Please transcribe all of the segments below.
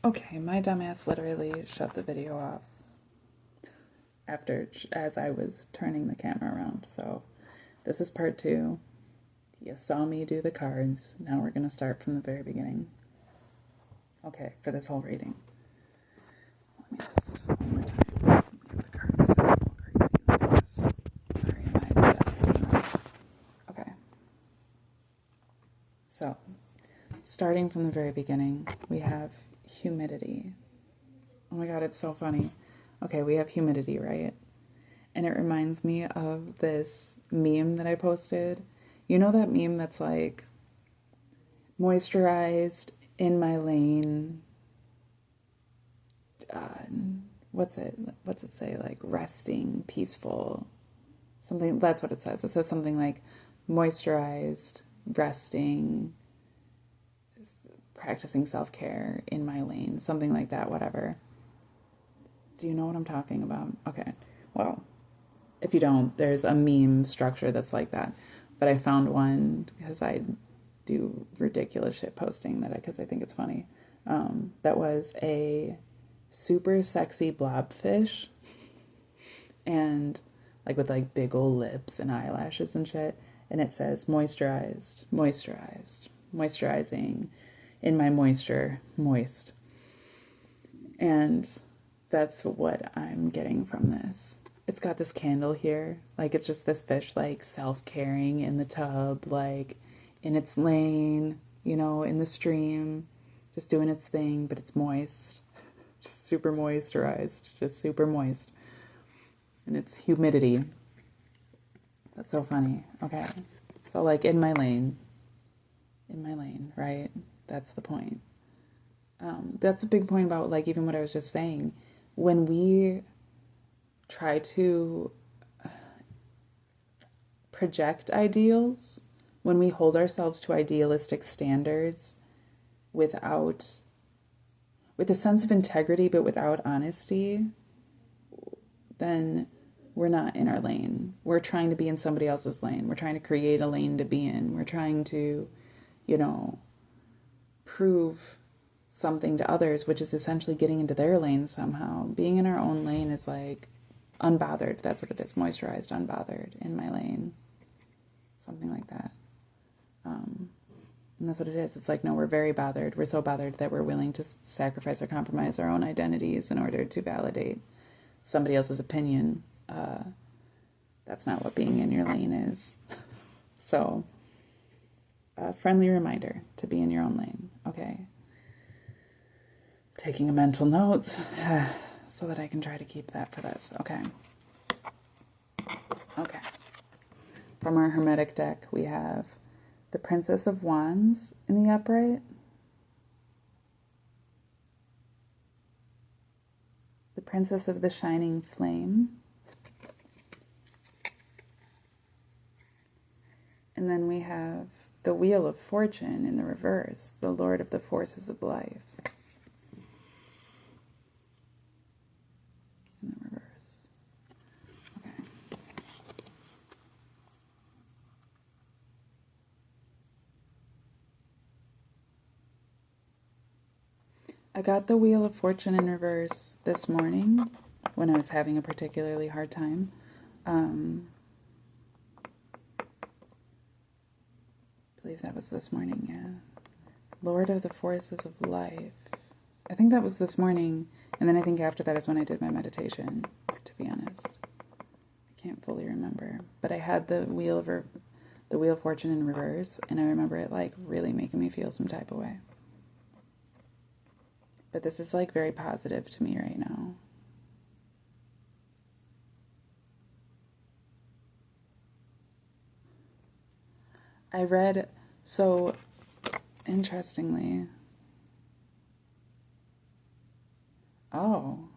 Okay, my dumbass literally shut the video off as I was turning the camera around. So this is part 2. You saw me do the cards. Now we're going to start from the very beginning. Okay, for this whole reading. Let me just one more time. The cards sound all crazy like this. Sorry, my desk is in off. Okay. So, starting from the very beginning, we have humidity. Oh my god, it's so funny. Okay, we have humidity, right? And it reminds me of this meme that I posted. You know that meme that's like, moisturized, in my lane, what's it say? Like, resting, peaceful, something, that's what it says. It says something like, moisturized, resting, practicing self-care, in my lane, something like that, whatever. Do you know what I'm talking about? Okay, well, if you don't, there's a meme structure that's like that. But I found one because I do ridiculous shit posting because I think it's funny. That was a super sexy blobfish, and like with like big old lips and eyelashes and shit. And it says moisturized, moisturized, moisturizing, in my moisture, moist. And that's what I'm getting from this. It's got this candle here. Like, it's just this fish, like, self-caring in the tub, like, in its lane, you know, in the stream, just doing its thing, but it's moist. Just super moisturized, just super moist. And it's humidity. That's so funny. Okay. So, like, in my lane, right? That's the point. That's a big point about, like, even what I was just saying. When we try to project ideals, when we hold ourselves to idealistic standards with a sense of integrity but without honesty, then we're not in our lane. We're trying to be in somebody else's lane. We're trying to create a lane to be in. We're trying to, you know, prove something to others, which is essentially getting into their lane somehow. Being in our own lane is like unbothered. That's what it is. Moisturized, unbothered, in my lane. Something like that. And that's what it is. It's like, no, we're very bothered. We're so bothered that we're willing to sacrifice or compromise our own identities in order to validate somebody else's opinion. That's not what being in your lane is. So, a friendly reminder to be in your own lane. Okay. Taking a mental note so that I can try to keep that for this. Okay. Okay. From our Hermetic deck, we have the Princess of Wands in the upright, the Princess of the Shining Flame, and then we have the Wheel of Fortune in the reverse, the Lord of the Forces of Life. In the reverse. Okay. I got the Wheel of Fortune in reverse this morning when I was having a particularly hard time. I believe that was this morning, yeah. Lord of the Forces of Life. I think that was this morning, and then I think after that is when I did my meditation, to be honest. I can't fully remember. But I had the Wheel of Fortune in reverse, and I remember it, like, really making me feel some type of way. But this is, like, very positive to me right now. I read, so, interestingly, oh,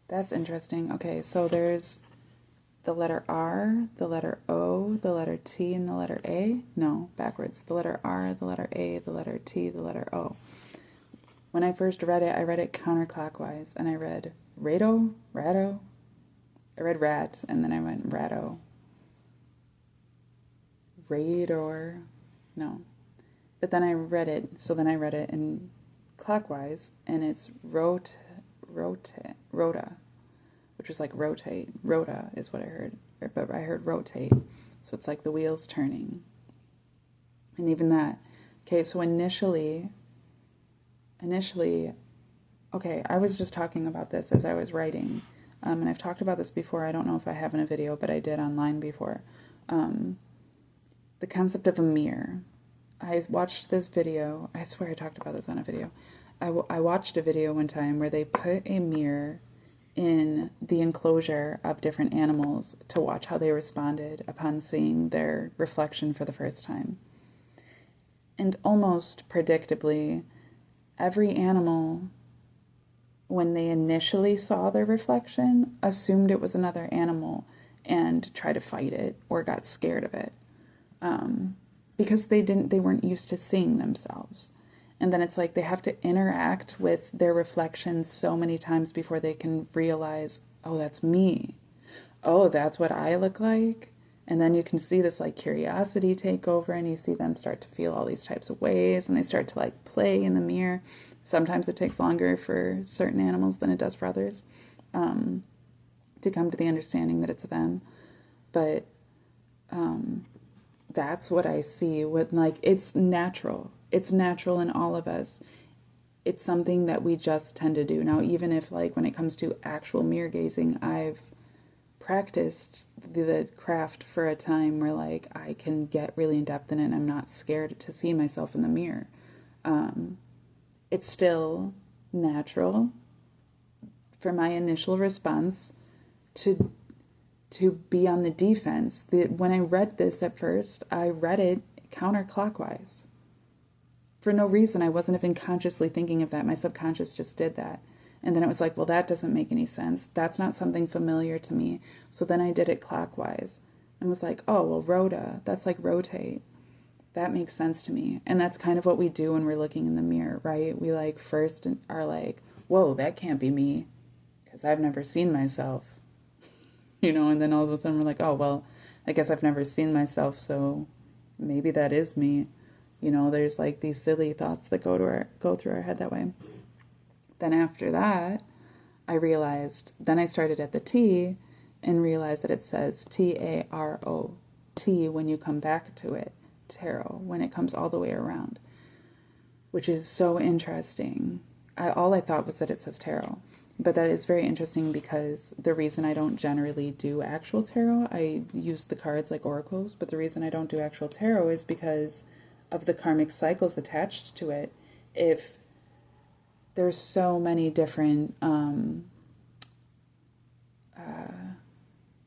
that's interesting. Okay, so there's the letter R, the letter O, the letter T, and the letter A. No, backwards. The letter R, the letter A, the letter T, the letter O. When I first read it, I read it counterclockwise, and I read Rado. I read rat, and then I went Rado. Rador. No. But then I read it, so then I read it in clockwise, and it's rota, which is like rotate. Rota is what I heard, but I heard rotate. So it's like the wheels turning. And even that. Okay, so initially, okay, I was just talking about this as I was writing. And I've talked about this before. I don't know if I have in a video, but I did online before. The concept of a mirror. I watched this video. I swear I talked about this on a video. I watched a video one time where they put a mirror in the enclosure of different animals to watch how they responded upon seeing their reflection for the first time. And almost predictably, every animal, when they initially saw their reflection, assumed it was another animal and tried to fight it or got scared of it. Because they weren't used to seeing themselves. And then it's like they have to interact with their reflections so many times before they can realize, oh, that's me. Oh, that's what I look like. And then you can see this like curiosity take over, and you see them start to feel all these types of ways, and they start to like play in the mirror. Sometimes it takes longer for certain animals than it does for others to come to the understanding that it's them. But that's what I see with, like, it's natural. It's natural in all of us. It's something that we just tend to do. Now, even if, like, when it comes to actual mirror gazing, I've practiced the craft for a time where, like, I can get really in depth in it and I'm not scared to see myself in the mirror. It's still natural for my initial response to be on the defense. When I read this at first, I read it counterclockwise. For no reason. I wasn't even consciously thinking of that. My subconscious just did that. And then it was like, well, that doesn't make any sense. That's not something familiar to me. So then I did it clockwise and was like, oh, well, rota, that's like rotate. That makes sense to me. And that's kind of what we do when we're looking in the mirror, right? We like first are like, whoa, that can't be me because I've never seen myself. And then all of a sudden we're like, oh, well, I guess I've never seen myself, so maybe that is me. There's like these silly thoughts that go through our head that way. Then after that, then I started at the T and realized that it says T-A-R-O, T when you come back to it, tarot, when it comes all the way around, which is so interesting. All I thought was that it says tarot. But that is very interesting because the reason I don't generally do actual tarot, I use the cards like oracles, but the reason I don't do actual tarot is because of the karmic cycles attached to it. If there's so many different,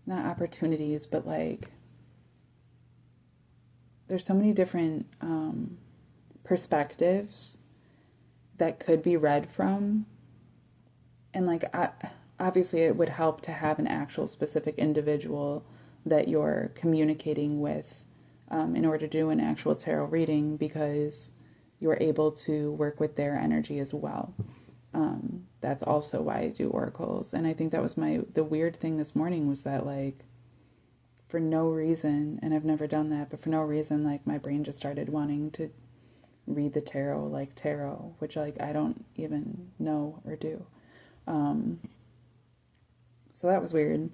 not opportunities, but like, there's so many different perspectives that could be read from. And like, obviously it would help to have an actual specific individual that you're communicating with in order to do an actual tarot reading, because you're able to work with their energy as well. That's also why I do oracles. And I think that was the weird thing this morning was that, like, for no reason, and I've never done that, but for no reason, like, my brain just started wanting to read the tarot, like tarot, which, like, I don't even know or do. So that was weird.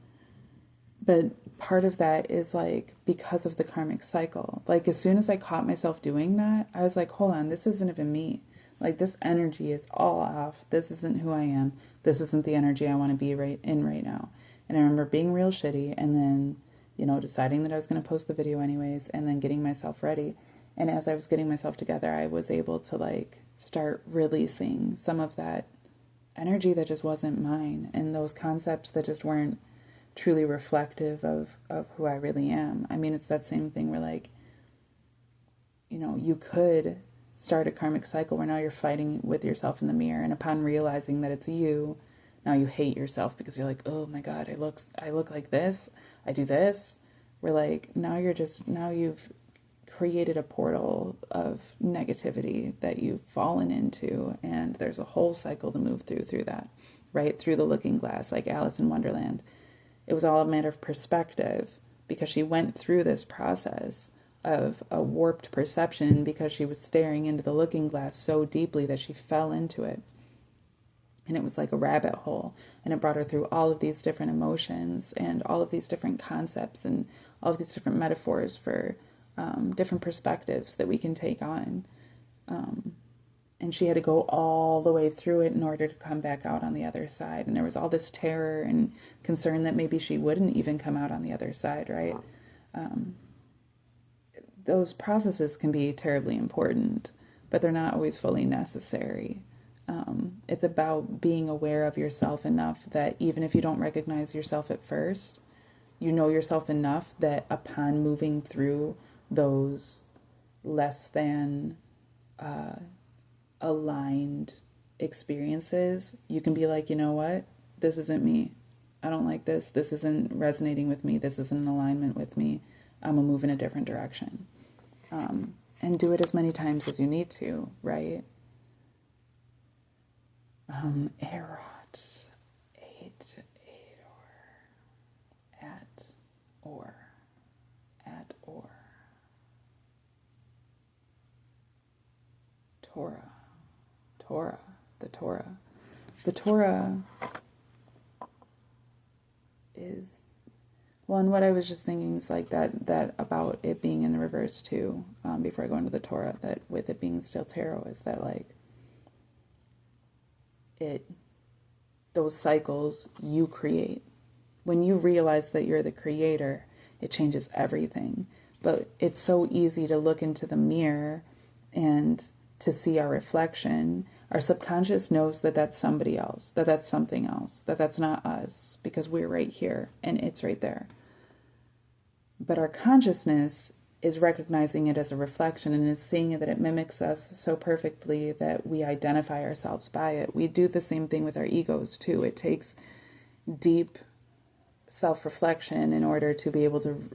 But part of that is like because of the karmic cycle. Like as soon as I caught myself doing that, I was like, hold on, this isn't even me. Like this energy is all off. This isn't who I am. This isn't the energy I want to be right now. And I remember being real shitty and then, deciding that I was going to post the video anyways and then getting myself ready. And as I was getting myself together, I was able to like start releasing some of that energy that just wasn't mine and those concepts that just weren't truly reflective of who I really am. I mean, it's that same thing where like, you could start a karmic cycle where now you're fighting with yourself in the mirror, and upon realizing that it's you, now you hate yourself because you're like, oh my God, I look like this, I do this. We're like, now you've created a portal of negativity that you've fallen into, and there's a whole cycle to move through that, right? Through the looking glass, like Alice in Wonderland. It was all a matter of perspective because she went through this process of a warped perception because she was staring into the looking glass so deeply that she fell into it. And it was like a rabbit hole. And it brought her through all of these different emotions and all of these different concepts and all of these different metaphors for different perspectives that we can take on. And she had to go all the way through it in order to come back out on the other side. And there was all this terror and concern that maybe she wouldn't even come out on the other side, right? Those processes can be terribly important, but they're not always fully necessary. It's about being aware of yourself enough that even if you don't recognize yourself at first, you know yourself enough that upon moving through those less than aligned experiences, you can be like, you know what? This isn't me. I don't like this. This isn't resonating with me. This isn't in alignment with me. I'm going to move in a different direction. And do it as many times as you need to, right? Erot, at or, Torah, the Torah. The Torah is, well, and what I was just thinking is like that about it being in the reverse too, before I go into the Torah, that with it being still tarot, is that like, those cycles you create. When you realize that you're the creator, it changes everything. But it's so easy to look into the mirror and to see our reflection. Our subconscious knows that that's somebody else, that that's something else, that that's not us, because we're right here and it's right there. But our consciousness is recognizing it as a reflection and is seeing that it mimics us so perfectly that we identify ourselves by it. We do the same thing with our egos too. It takes deep self-reflection in order to be able to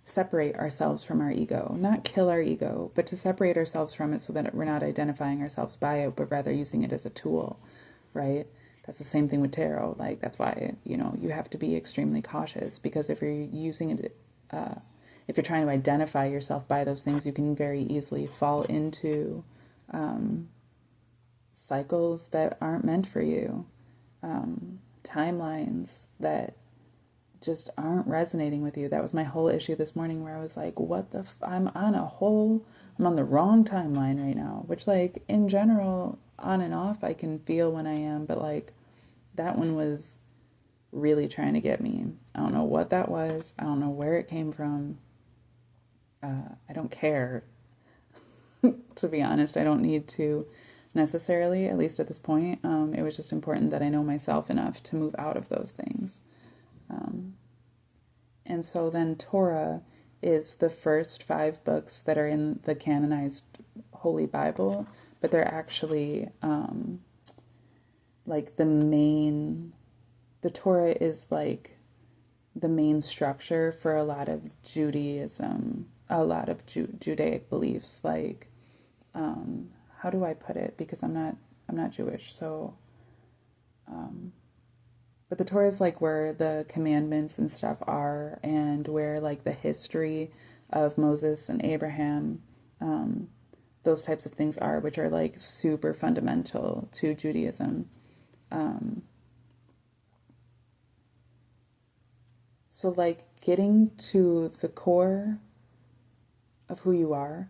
separate ourselves from our ego. Not kill our ego, but to separate ourselves from it so that we're not identifying ourselves by it, but rather using it as a tool, right? That's the same thing with tarot. Like, that's why, you have to be extremely cautious, because if you're using it, if you're trying to identify yourself by those things, you can very easily fall into cycles that aren't meant for you, timelines that just aren't resonating with you. That was my whole issue this morning, where I was like, I'm on the wrong timeline right now, which, like, in general, on and off, I can feel when I am, but like, that one was really trying to get me. I don't know what that was. I don't know where it came from. I don't care. To be honest, I don't need to necessarily, at least at this point. It was just important that I know myself enough to move out of those things. And so then Torah is the first 5 books that are in the canonized Holy Bible, but they're actually like the Torah is like the main structure for a lot of Judaism, a lot of Judaic beliefs. Like, how do I put it? Because I'm not Jewish, so, but the Torah is like where the commandments and stuff are, and where like the history of Moses and Abraham, those types of things are, which are like super fundamental to Judaism. So like getting to the core of who you are,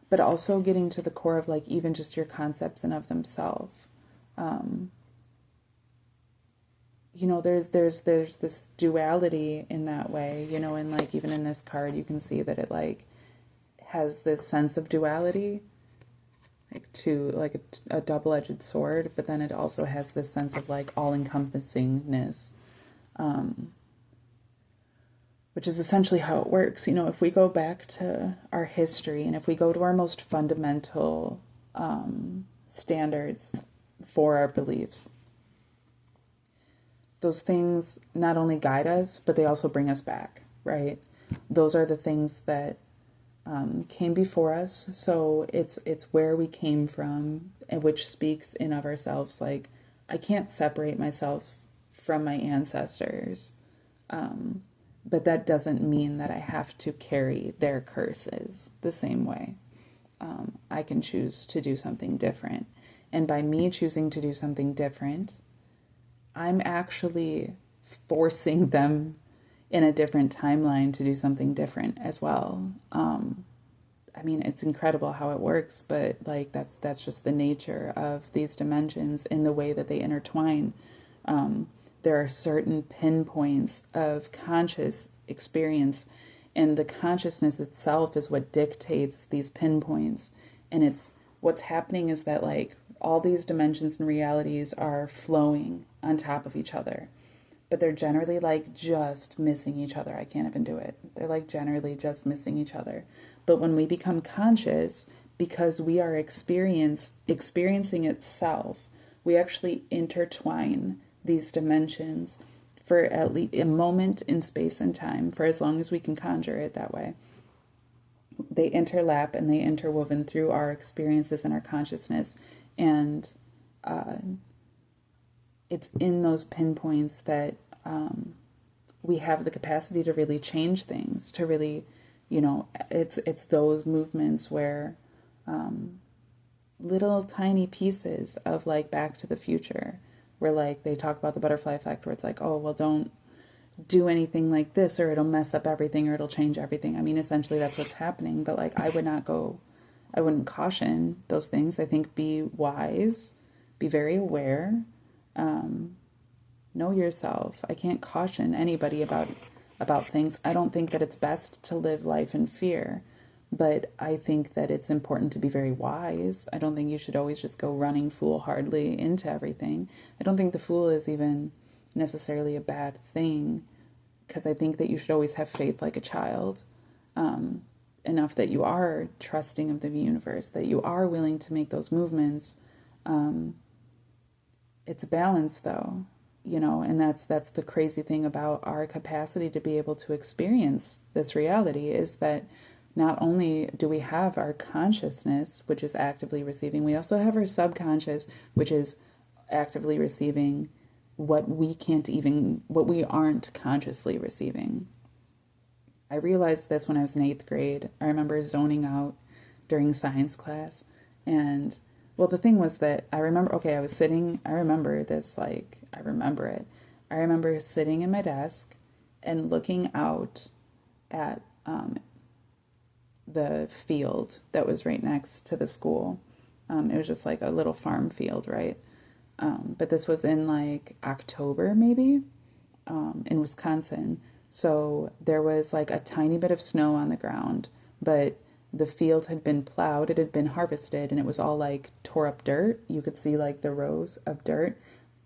but also getting to the core of like even just your concepts and of themselves. There's this duality in that way, and like even in this card you can see that it like has this sense of duality, like to like a double-edged sword, but then it also has this sense of like all-encompassingness, which is essentially how it works. If we go back to our history and if we go to our most fundamental standards for our beliefs, those things not only guide us, but they also bring us back, right? Those are the things that came before us. So it's where we came from, and which speaks in of ourselves. Like, I can't separate myself from my ancestors. But that doesn't mean that I have to carry their curses the same way. I can choose to do something different. And by me choosing to do something different, I'm actually forcing them in a different timeline to do something different as well. I mean, it's incredible how it works, but like that's just the nature of these dimensions in the way that they intertwine. There are certain pinpoints of conscious experience, and the consciousness itself is what dictates these pinpoints. And it's what's happening is that like all these dimensions and realities are flowing on top of each other, but they're generally like just missing each other. I can't even do it. They're like generally just missing each other. But when we become conscious, because we are experiencing itself, we actually intertwine these dimensions for at least a moment in space and time, for as long as we can conjure it that way. They interlap and they interwoven through our experiences and our consciousness. And it's in those pinpoints that we have the capacity to really change things, to really, it's those movements where little tiny pieces of like Back to the Future, where like they talk about the butterfly effect, where it's like, oh, well, don't do anything like this or it'll mess up everything or it'll change everything. I mean, essentially that's what's happening, but like I wouldn't caution those things. I think be wise, be very aware, know yourself. I can't caution anybody about things. I don't think that it's best to live life in fear, but I think that it's important to be very wise. I don't think you should always just go running foolhardily into everything. I don't think the fool is even necessarily a bad thing, because I think that you should always have faith like a child, enough that you are trusting of the universe, that you are willing to make those movements. It's a balance though, and that's the crazy thing about our capacity to be able to experience this reality, is that not only do we have our consciousness, which is actively receiving, we also have our subconscious, which is actively receiving what we aren't consciously receiving. I realized this when I was in 8th grade. I remember zoning out during science class. And, well, the thing was that I remember it. I remember it. I remember sitting in my desk and looking out at the field that was right next to the school. It was just like a little farm field, right? But this was in like October, maybe, in Wisconsin. So there was like a tiny bit of snow on the ground, but the field had been plowed, it had been harvested, and it was all like tore up dirt. You could see like the rows of dirt.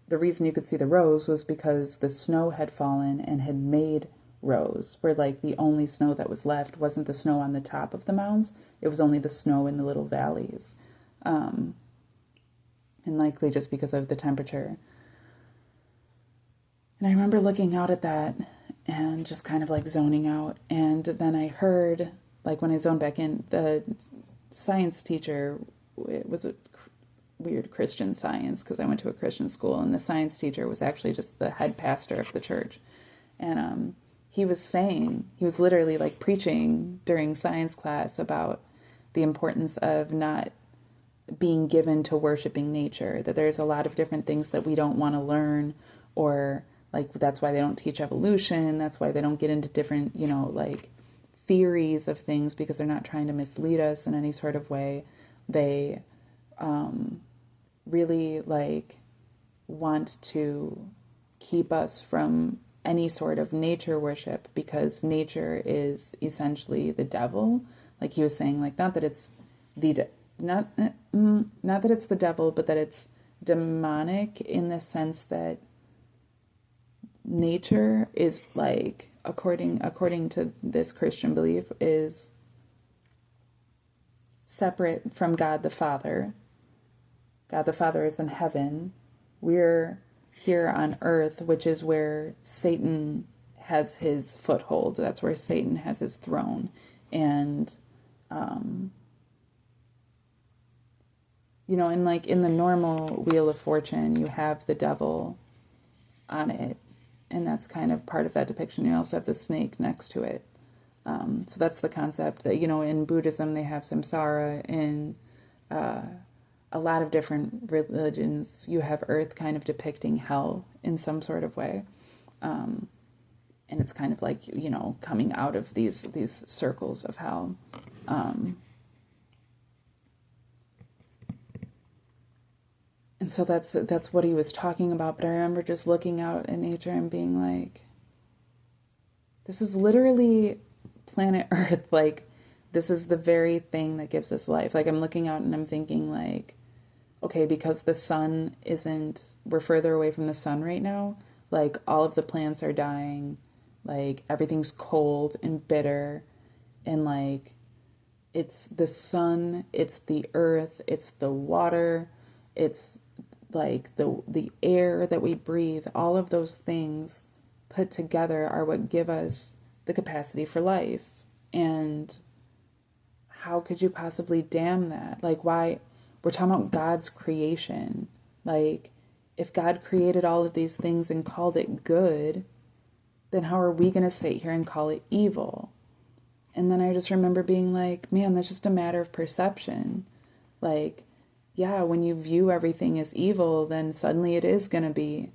The reason you could see the rows was because the snow had fallen and had made rows, where like the only snow that was left wasn't the snow on the top of the mounds, it was only the snow in the little valleys. And likely just because of the temperature. And I remember looking out at that and just kind of like zoning out. And then I heard, like when I zoned back in, the science teacher, it was a weird Christian science because I went to a Christian school, and the science teacher was actually just the head pastor of the church. And he was literally like preaching during science class about the importance of not being given to worshiping nature, that there's a lot of different things that we don't want to learn, or like that's why they don't teach evolution, that's why they don't get into different, like theories of things, because they're not trying to mislead us in any sort of way. They really like want to keep us from any sort of nature worship, because nature is essentially the devil. Like he was saying, like not that it's not that it's the devil, but that it's demonic in the sense that nature is like, according to this Christian belief, is separate from God the Father. God the Father is in heaven. We're here on earth, which is where Satan has his foothold. That's where Satan has his throne. And and like in the normal Wheel of Fortune, you have the devil on it, And that's kind of part of that depiction. You also have the snake next to it. So that's the concept that, in Buddhism, they have samsara. In a lot of different religions, you have earth kind of depicting hell in some sort of way. And it's kind of like, coming out of these circles of hell. And so that's what he was talking about. But I remember just looking out at nature and being like, this is literally planet Earth. Like, this is the very thing that gives us life. Like, I'm looking out and I'm thinking like, okay, because the sun we're further away from the sun right now. Like, all of the plants are dying. Like, everything's cold and bitter. And like, it's the sun, it's the earth, it's the water, it's like the air that we breathe. All of those things put together are what give us the capacity for life. And how could you possibly damn that? Like, why? We're talking about God's creation. Like, if God created all of these things and called it good, then how are we going to sit here and call it evil? And then I just remember being like, man, that's just a matter of perception. Like, yeah, when you view everything as evil, then suddenly it is going to be.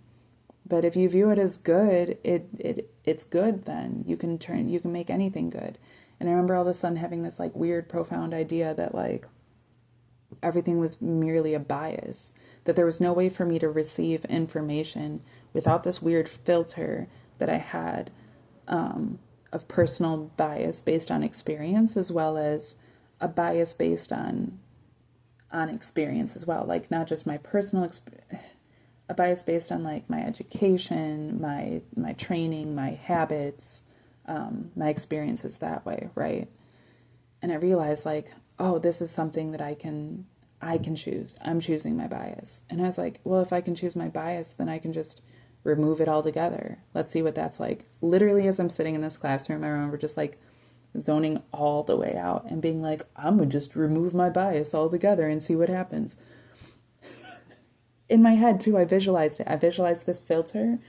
But if you view it as good, it's good then. You can make anything good. And I remember all of a sudden having this like weird, profound idea that like everything was merely a bias, that there was no way for me to receive information without this weird filter that I had of personal bias based on experience, as well as a bias based on experience as well. Like, not just my personal a bias based on like my education, my training, my habits, my experiences that way, right? And I realized like, oh, this is something that I can choose. I'm choosing my bias. And I was like, well, if I can choose my bias, then I can just remove it altogether. Let's see what that's like. Literally, as I'm sitting in this classroom, I remember just like zoning all the way out and being like, I'm gonna just remove my bias altogether and see what happens. In my head too, I visualized it. I visualized this filter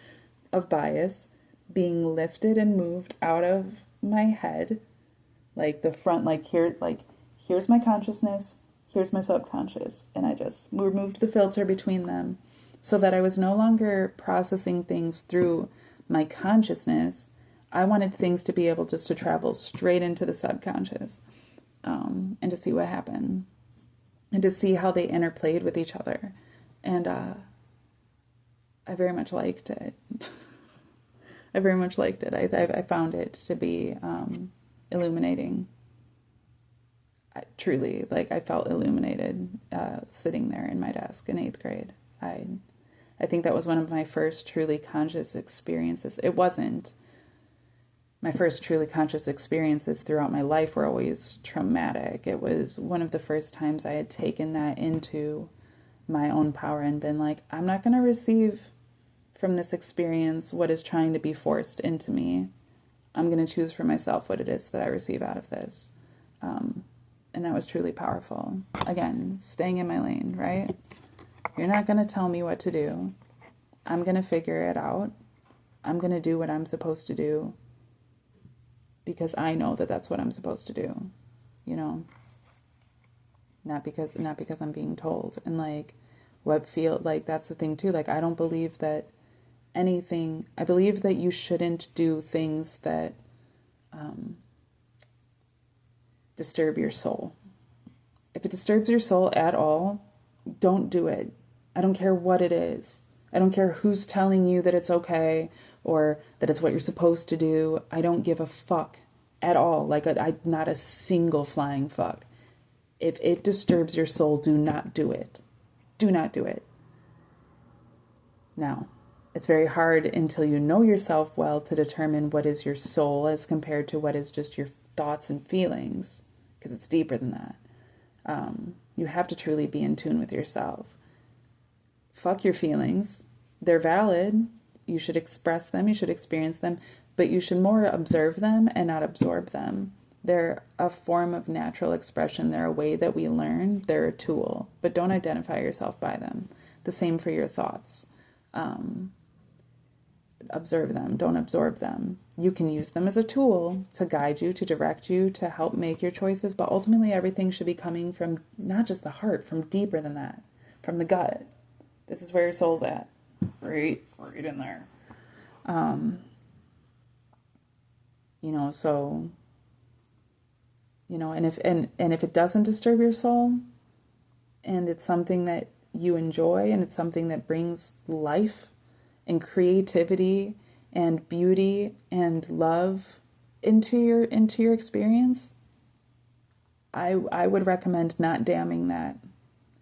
of bias being lifted and moved out of my head, like the front, like here's my consciousness, here's my subconscious, and I just removed the filter between them so that I was no longer processing things through my consciousness. I wanted things to be able just to travel straight into the subconscious, and to see what happened, and to see how they interplayed with each other. And I very much liked it. I very much liked it. I found it to be illuminating. Truly, like, I felt illuminated sitting there in my desk in 8th grade. I think that was one of my first truly conscious experiences. It wasn't. My first truly conscious experiences throughout my life were always traumatic. It was one of the first times I had taken that into my own power and been like, I'm not going to receive from this experience what is trying to be forced into me. I'm going to choose for myself what it is that I receive out of this. And that was truly powerful. Again, staying in my lane, right? You're not going to tell me what to do. I'm going to figure it out. I'm going to do what I'm supposed to do because I know that that's what I'm supposed to do, you know? Not because I'm being told. And like, that's the thing too. Like, I don't believe that I believe that you shouldn't do things that disturb your soul. If it disturbs your soul at all, don't do it. I don't care what it is. I don't care who's telling you that it's okay or that it's what you're supposed to do. I don't give a fuck at all. Like, not a single flying fuck. If it disturbs your soul, do not do it. Do not do it. Now, it's very hard until you know yourself well to determine what is your soul as compared to what is just your thoughts and feelings, because it's deeper than that. You have to truly be in tune with yourself. Fuck your feelings. They're valid. You should express them. You should experience them. But you should more observe them and not absorb them. They're a form of natural expression. They're a way that we learn. They're a tool. But don't identify yourself by them. The same for your thoughts. observe them, don't absorb them. You can use them as a tool to guide you, to direct you, to help make your choices, but ultimately everything should be coming from not just the heart, from deeper than that, from the gut. This is where your soul's at, right in there. So, and if it doesn't disturb your soul, and it's something that you enjoy, and it's something that brings life and creativity and beauty and love into your experience, I would recommend not damning that.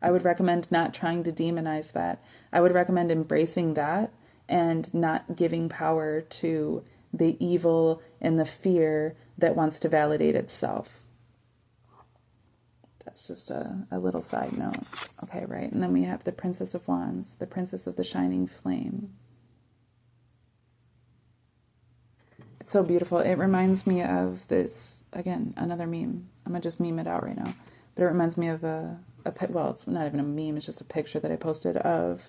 I would recommend not trying to demonize that. I would recommend embracing that and not giving power to the evil and the fear that wants to validate itself. That's just a little side note. Okay, right. And then we have the Princess of Wands, the Princess of the Shining Flame. It's so beautiful. It reminds me of this, again, another meme. I'm going to just meme it out right now. But it reminds me of well, it's not even a meme. It's just a picture that I posted of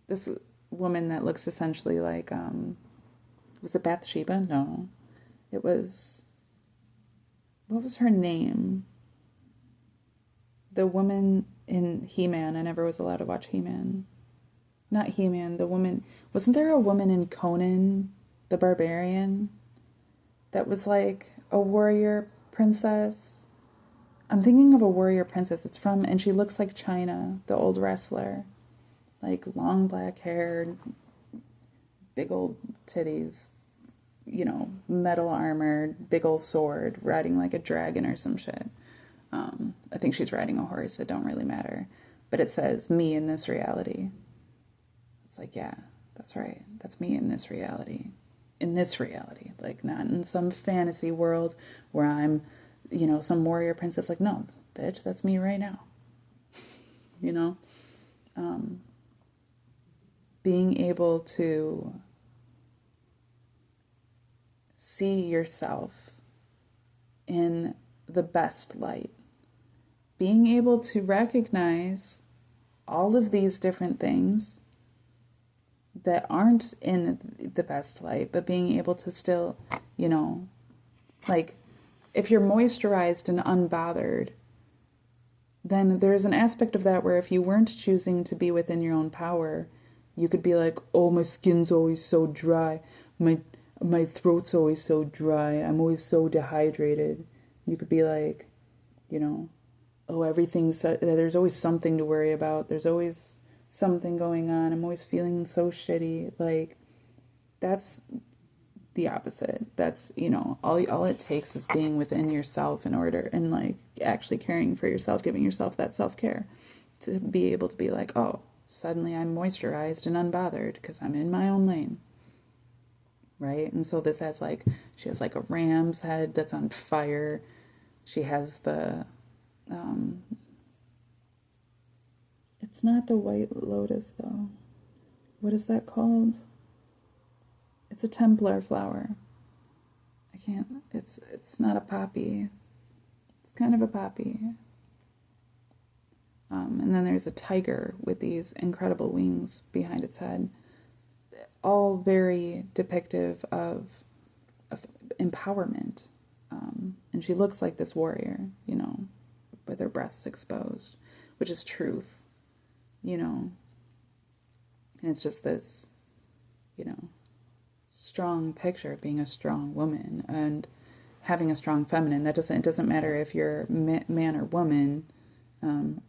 this woman that looks essentially like, was it Bathsheba? No. It was, what was her name? The woman in He-Man. I never was allowed to watch He-Man. Not He-Man, the woman, wasn't there a woman in Conan the Barbarian that was like a warrior princess? I'm thinking of a warrior princess. It's from, and she looks like China, the old wrestler. Like long black hair, big old titties, metal armor, big old sword, riding like a dragon or some shit. I think she's riding a horse. It don't really matter. But it says, me in this reality. It's like, yeah, that's right. That's me in this reality. In this reality. Like, not in some fantasy world where I'm, some warrior princess. Like, no, bitch, that's me right now. Being able to see yourself in the best light. Being able to recognize all of these different things that aren't in the best light, but being able to still, like, if you're moisturized and unbothered, then there's an aspect of that where if you weren't choosing to be within your own power, you could be like, oh, my skin's always so dry. My throat's always so dry. I'm always so dehydrated. You could be like, oh, there's always something to worry about. There's always something going on. I'm always feeling so shitty. Like, that's the opposite. That's, all it takes is being within yourself in order, and like actually caring for yourself, giving yourself that self-care to be able to be like, oh, suddenly I'm moisturized and unbothered because I'm in my own lane. Right? And so this has she has like a ram's head that's on fire. She has the, it's not the white lotus though. What is that called? It's a Templar flower. It's not a poppy. It's kind of a poppy. And then there's a tiger with these incredible wings behind its head. All very depictive of empowerment. And she looks like this warrior, with her breasts exposed, which is truth, And it's just this, strong picture of being a strong woman and having a strong feminine. It doesn't matter if you're man or woman,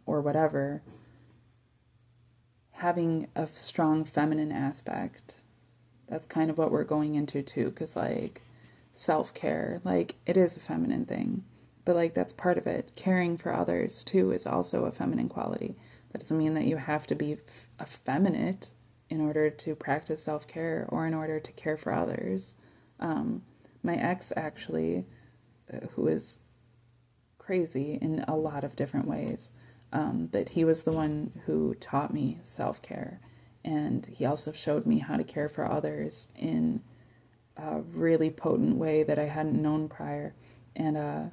or whatever. Having a strong feminine aspect, that's kind of what we're going into too, because self-care, it is a feminine thing, but that's part of it. Caring for others too is also a feminine quality. That doesn't mean that you have to be effeminate in order to practice self-care or in order to care for others. My ex actually, who is crazy in a lot of different ways, but he was the one who taught me self-care, and he also showed me how to care for others in a really potent way that I hadn't known prior. And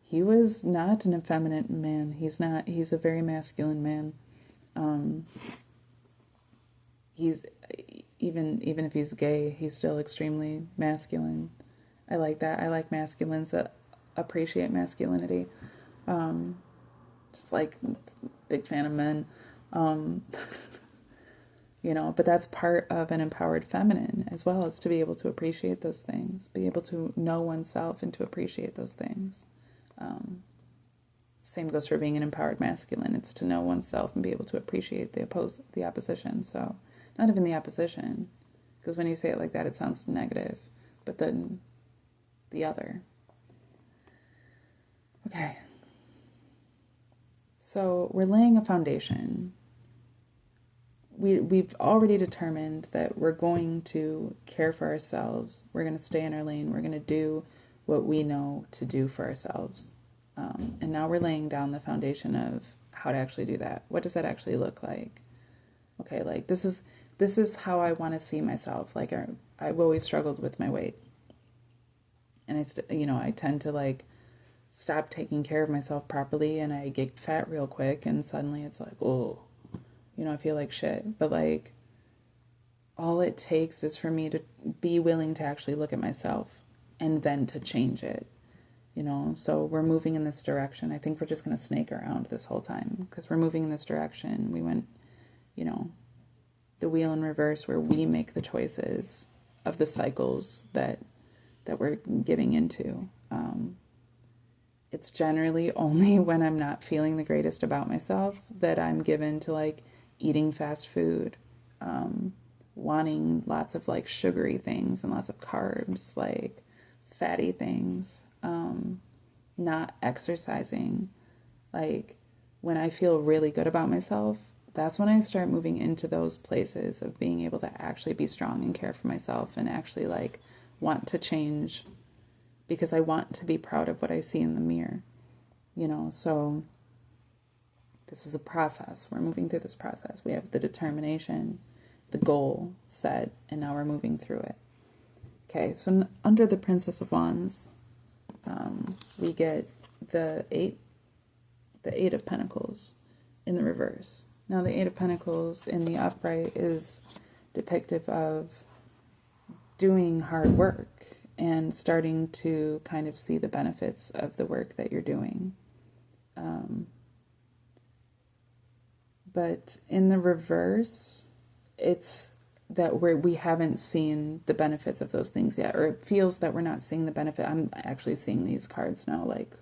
he was not an effeminate man. He's a very masculine man. he's, even if he's gay, he's still extremely masculine. I like that. I like masculines that appreciate masculinity. Just like, big fan of men. Um, but that's part of an empowered feminine as well, as to be able to appreciate those things, be able to know oneself and to appreciate those things. Same goes for being an empowered masculine. It's to know oneself and be able to appreciate the opposition. So, not even the opposition, because when you say it like that, it sounds negative, but then the other. Okay. So we're laying a foundation. We've already determined that we're going to care for ourselves. We're going to stay in our lane. We're going to do what we know to do for ourselves. And now we're laying down the foundation of how to actually do that. What does that actually look like? Okay, like this is how I want to see myself. Like I've always struggled with my weight. And I tend to like stop taking care of myself properly, and I get fat real quick, and suddenly it's like, oh, I feel like shit. But like, all it takes is for me to be willing to actually look at myself and then to change it. So we're moving in this direction. I think we're just going to snake around this whole time, because we're moving in this direction. We went, the wheel in reverse, where we make the choices of the cycles that we're giving into. It's generally only when I'm not feeling the greatest about myself that I'm given to like eating fast food, wanting lots of like sugary things and lots of carbs, like fatty things, not exercising. Like, when I feel really good about myself, that's when I start moving into those places of being able to actually be strong and care for myself, and actually like want to change, because I want to be proud of what I see in the mirror. So this is a process. We're moving through this process. We have the determination, the goal set, and now we're moving through it. Okay, so under the Princess of Wands, we get the eight of Pentacles in the reverse. Now the Eight of Pentacles in the upright is depictive of doing hard work and starting to kind of see the benefits of the work that you're doing. But in the reverse, it's that we haven't seen the benefits of those things yet, or it feels that we're not seeing the benefit. I'm actually seeing these cards now, like,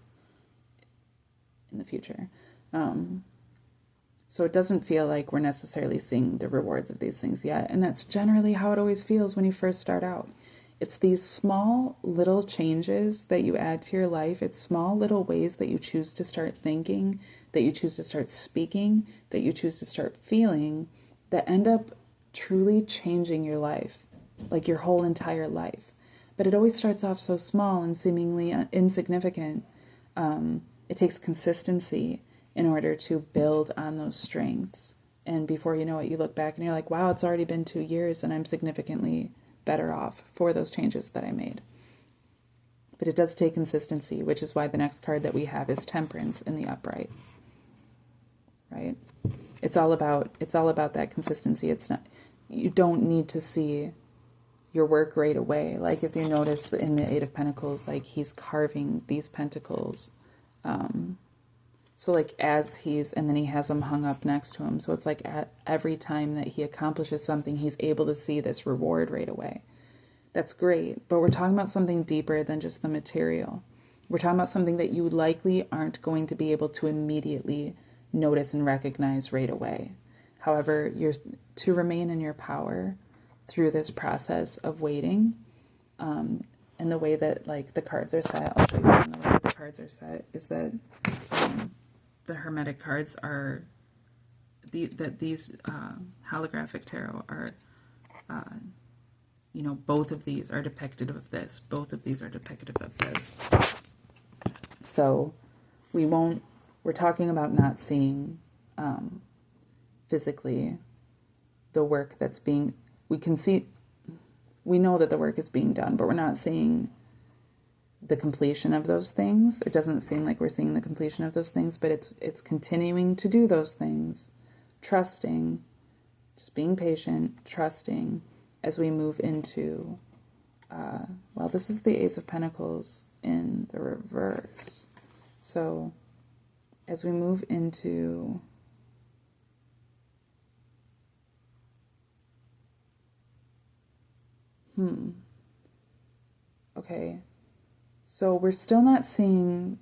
in the future. So it doesn't feel like we're necessarily seeing the rewards of these things yet. And that's generally how it always feels when you first start out. It's these small little changes that you add to your life. It's small little ways that you choose to start thinking, that you choose to start speaking, that you choose to start feeling, that end up truly changing your life, like your whole entire life. But it always starts off so small and seemingly insignificant. It takes consistency in order to build on those strengths. And before you know it, you look back and you're like, wow, it's already been 2 years and I'm significantly better off for those changes that I made. But it does take consistency, which is why the next card that we have is Temperance in the upright. Right? It's all about that consistency. It's not, you don't need to see your work right away. Like, if you notice in the Eight of Pentacles, like, he's carving these pentacles. So like and then he has them hung up next to him. So it's like every time that he accomplishes something, he's able to see this reward right away. That's great. But we're talking about something deeper than just the material. We're talking about something that you likely aren't going to be able to immediately notice and recognize right away. However, you're to remain in your power through this process of waiting. And the way that like the cards are set, I'll show you the way the cards are set, is that the Hermetic cards are these holographic tarot are, both of these are depictive of this. Both of these are depictive of this. So we're talking about not seeing physically the work that's being, we know that the work is being done, but we're not seeing the completion of those things. It doesn't seem like we're seeing the completion of those things, but it's continuing to do those things, trusting, just being patient, trusting as we move into, well, this is the Ace of Pentacles in the reverse. So as we move into okay, so we're still not seeing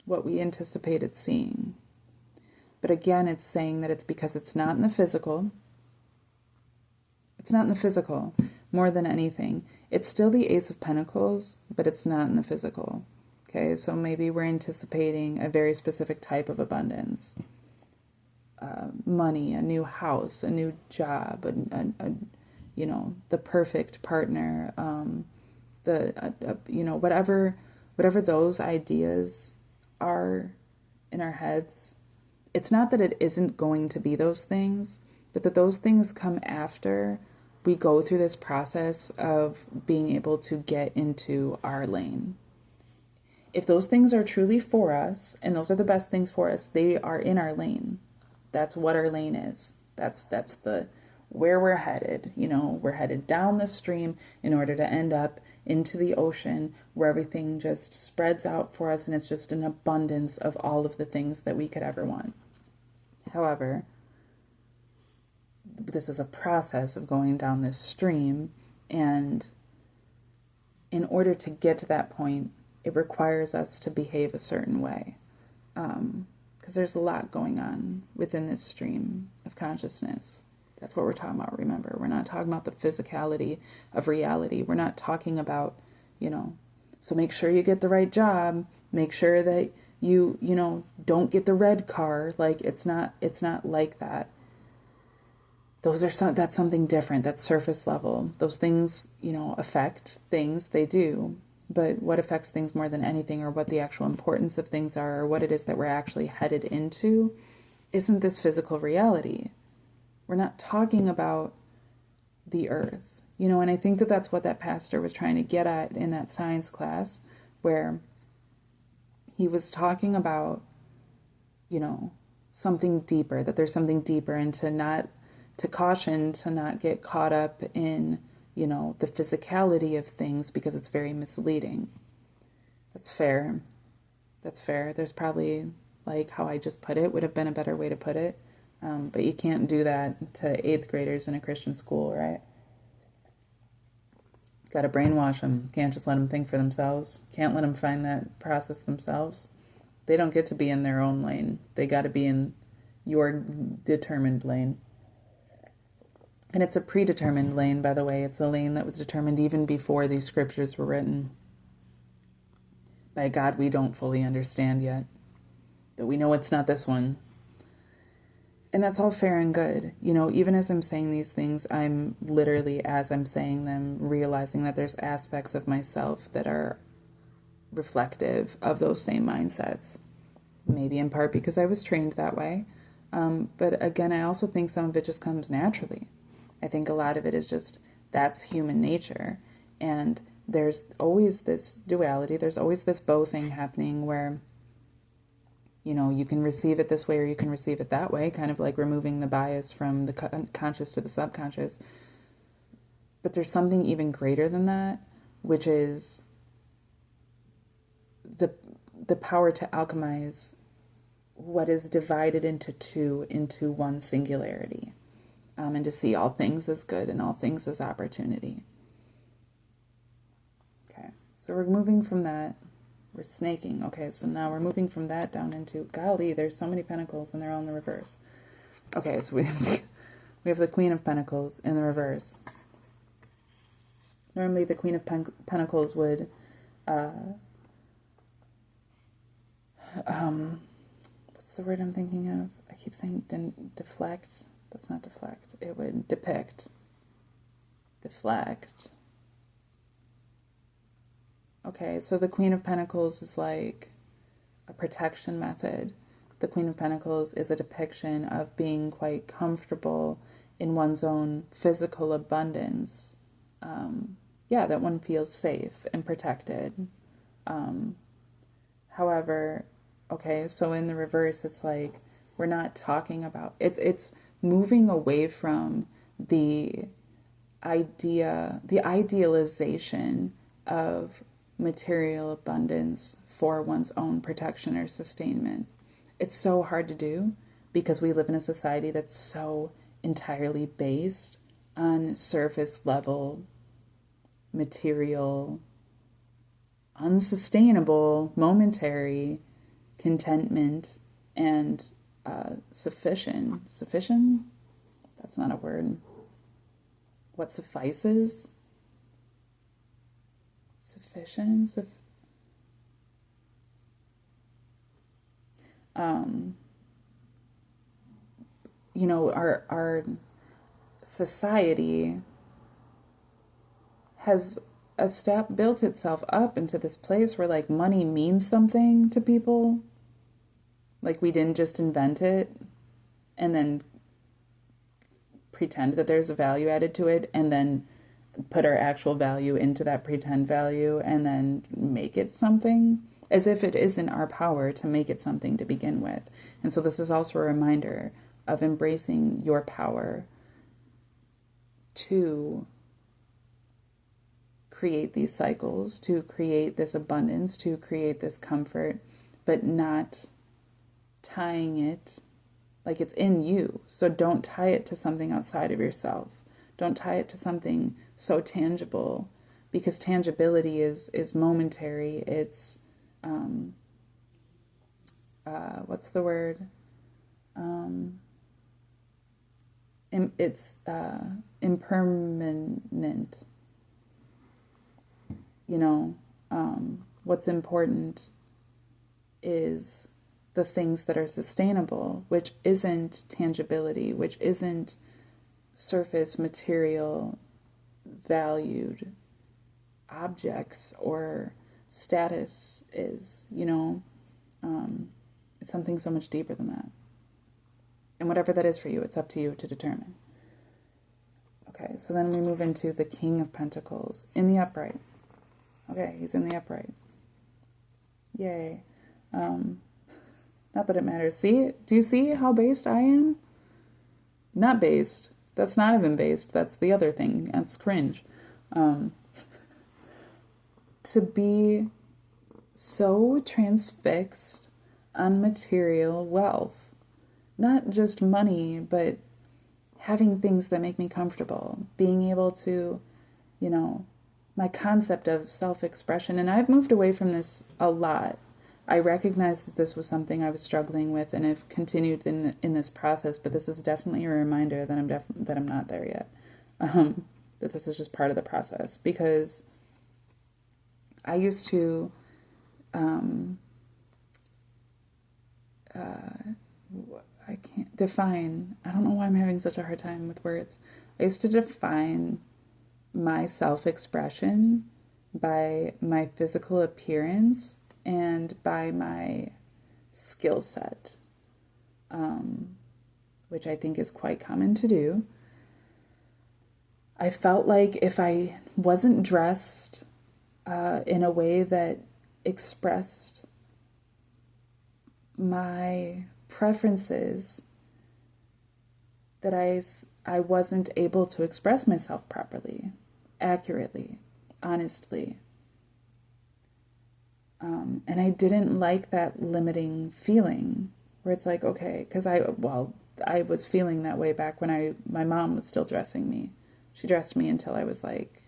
what we anticipated seeing. But again, it's saying that it's because it's not in the physical. It's not in the physical more than anything. It's still the Ace of Pentacles, but it's not in the physical. Okay, so maybe we're anticipating a very specific type of abundance. Money, a new house, a new job, you know, the perfect partner, you know, whatever those ideas are in our heads. It's not that it isn't going to be those things, but that those things come after we go through this process of being able to get into our lane. If those things are truly for us, and those are the best things for us, they are in our lane. That's what our lane is. That's the where we're headed. You know, we're headed down the stream in order to end up into the ocean where everything just spreads out for us and it's just an abundance of all of the things that we could ever want. However, this is a process of going down this stream, and in order to get to that point, it requires us to behave a certain way. Because there's a lot going on within this stream of consciousness. That's what we're talking about, remember. We're not talking about the physicality of reality. We're not talking about, you know, so make sure you get the right job. Make sure that you know, don't get the red car. Like, it's not like that. That's something different. That's surface level. Those things, you know, affect things. They do. But what affects things more than anything, or what the actual importance of things are, or what it is that we're actually headed into, isn't this physical reality. We're not talking about the earth, you know, and I think that that's what that pastor was trying to get at in that science class, where he was talking about, you know, something deeper, that there's something deeper, and to caution to not get caught up in, you know, the physicality of things, because it's very misleading. That's fair. That's fair. There's probably, like how I just put it, would have been a better way to put it. But you can't do that to 8th graders in a Christian school, right? Got to brainwash them. Can't just let them think for themselves. Can't let them find that process themselves. They don't get to be in their own lane. They got to be in your determined lane. And it's a predetermined lane, by the way. It's a lane that was determined even before these scriptures were written. By a God we don't fully understand yet. But we know it's not this one. And that's all fair and good. You know, even as I'm saying these things, I'm literally, as I'm saying them, realizing that there's aspects of myself that are reflective of those same mindsets. Maybe in part because I was trained that way. But again, I also think some of it just comes naturally. I think a lot of it is just, that's human nature. And there's always this duality. There's always this both thing happening where, you know, you can receive it this way or you can receive it that way, kind of like removing the bias from the conscious to the subconscious. But there's something even greater than that, which is the power to alchemize what is divided into two into one singularity. And to see all things as good and all things as opportunity. Okay, so we're moving from that. We're snaking. Okay, so now we're moving from that down into, golly, there's so many pentacles and they're all in the reverse. Okay, so we have the Queen of Pentacles in the reverse. Normally the Queen of Pentacles would, what's the word I'm thinking of? I keep saying deflect. That's not deflect. It would depict. Deflect. Okay, so the Queen of Pentacles is like a protection method. The Queen of Pentacles is a depiction of being quite comfortable in one's own physical abundance. That one feels safe and protected. However, okay, so in the reverse, it's like We're not talking about it's moving away from the the idealization of material abundance for one's own protection or sustainment. It's so hard to do because we live in a society that's so entirely based on surface level, material, unsustainable, momentary contentment and sufficient. Sufficient? That's not a word. What suffices? Sufficient? You know, our society has built itself up into this place where like money means something to people. Like we didn't just invent it and then pretend that there's a value added to it and then put our actual value into that pretend value and then make it something, as if it isn't our power to make it something to begin with. And so this is also a reminder of embracing your power to create these cycles, to create this abundance, to create this comfort, but not tying it like it's in you. So don't tie it to something outside of yourself. Don't tie it to something so tangible, because tangibility is momentary. It's what's the word? It's impermanent. You know, what's important is the things that are sustainable, which isn't tangibility, which isn't surface material valued objects or status is, you know, it's something so much deeper than that. And whatever that is for you, it's up to you to determine. Okay, so then we move into the King of Pentacles in the upright. Okay, he's in the upright. Yay. Not that it matters. See? Do you see how based I am? Not based. That's not even based. That's the other thing. That's cringe. To be so transfixed on material wealth. Not just money, but having things that make me comfortable. Being able to, you know, my concept of self-expression. And I've moved away from this a lot. I recognize that this was something I was struggling with and have continued in this process, but this is definitely a reminder that I'm not there yet. That this is just part of the process, because I used to I can't define, I don't know why I'm having such a hard time with words. I used to define my self-expression by my physical appearance and by my skill set, which I think is quite common to do. I felt like if I wasn't dressed in a way that expressed my preferences, that I wasn't able to express myself properly, accurately, honestly. And I didn't like that limiting feeling where it's like, okay, because I was feeling that way back when my mom was still dressing me. She dressed me until I was like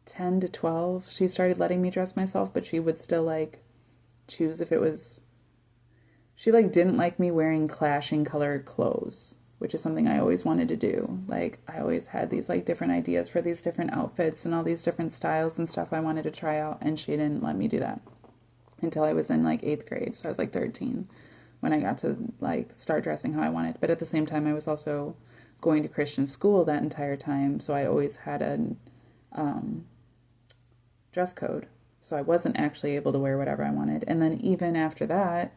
10 to 12. She started letting me dress myself, but she would still like choose if it was, she like didn't like me wearing clashing colored clothes, which is something I always wanted to do. Like I always had these like different ideas for these different outfits and all these different styles and stuff I wanted to try out, and she didn't let me do that until I was in like 8th grade. So I was like 13 when I got to like start dressing how I wanted. But at the same time, I was also going to Christian school that entire time, so I always had a dress code. So I wasn't actually able to wear whatever I wanted. And then even after that,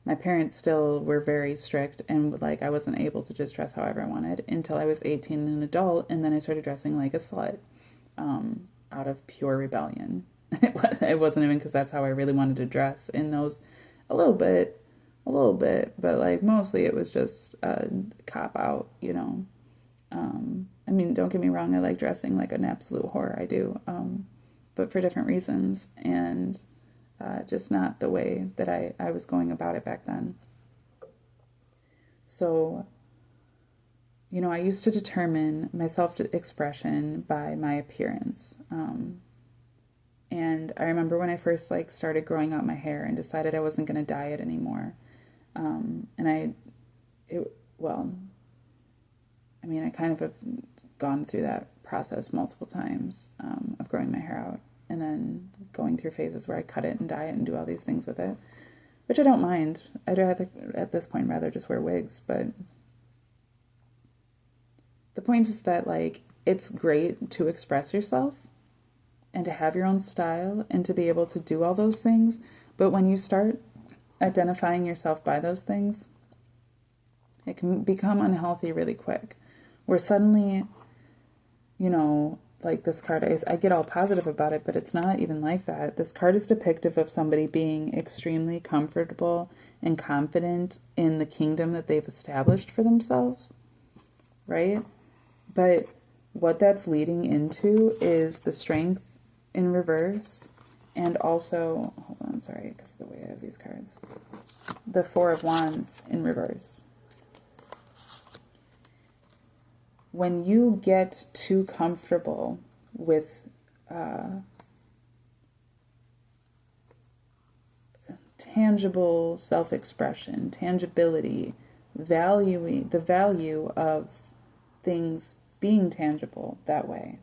my parents still were very strict, and like I wasn't able to just dress however I wanted until I was 18 and an adult, and then I started dressing like a slut out of pure rebellion. It wasn't even because that's how I really wanted to dress in those, a little bit, a little bit, but like mostly it was just a cop out, you know. I mean, don't get me wrong, I like dressing like an absolute whore, I do, but for different reasons, and just not the way that I was going about it back then. So, you know, I used to determine my self-expression by my appearance. And I remember when I first like started growing out my hair and decided I wasn't going to dye it anymore. Well, I mean, I kind of have gone through that process multiple times of growing my hair out and then going through phases where I cut it and dye it and do all these things with it, which I don't mind. I'd rather, at this point, rather just wear wigs, but the point is that, like, it's great to express yourself and to have your own style and to be able to do all those things, but when you start identifying yourself by those things, it can become unhealthy really quick, where suddenly, you know, like this card, I get all positive about it, but it's not even like that. This card is depictive of somebody being extremely comfortable and confident in the kingdom that they've established for themselves, right? But what that's leading into is the strength in reverse, and also, hold on, sorry, because of the way I have these cards, the Four of Wands in reverse. When you get too comfortable with tangible self-expression, tangibility, valuing the value of things being tangible that way,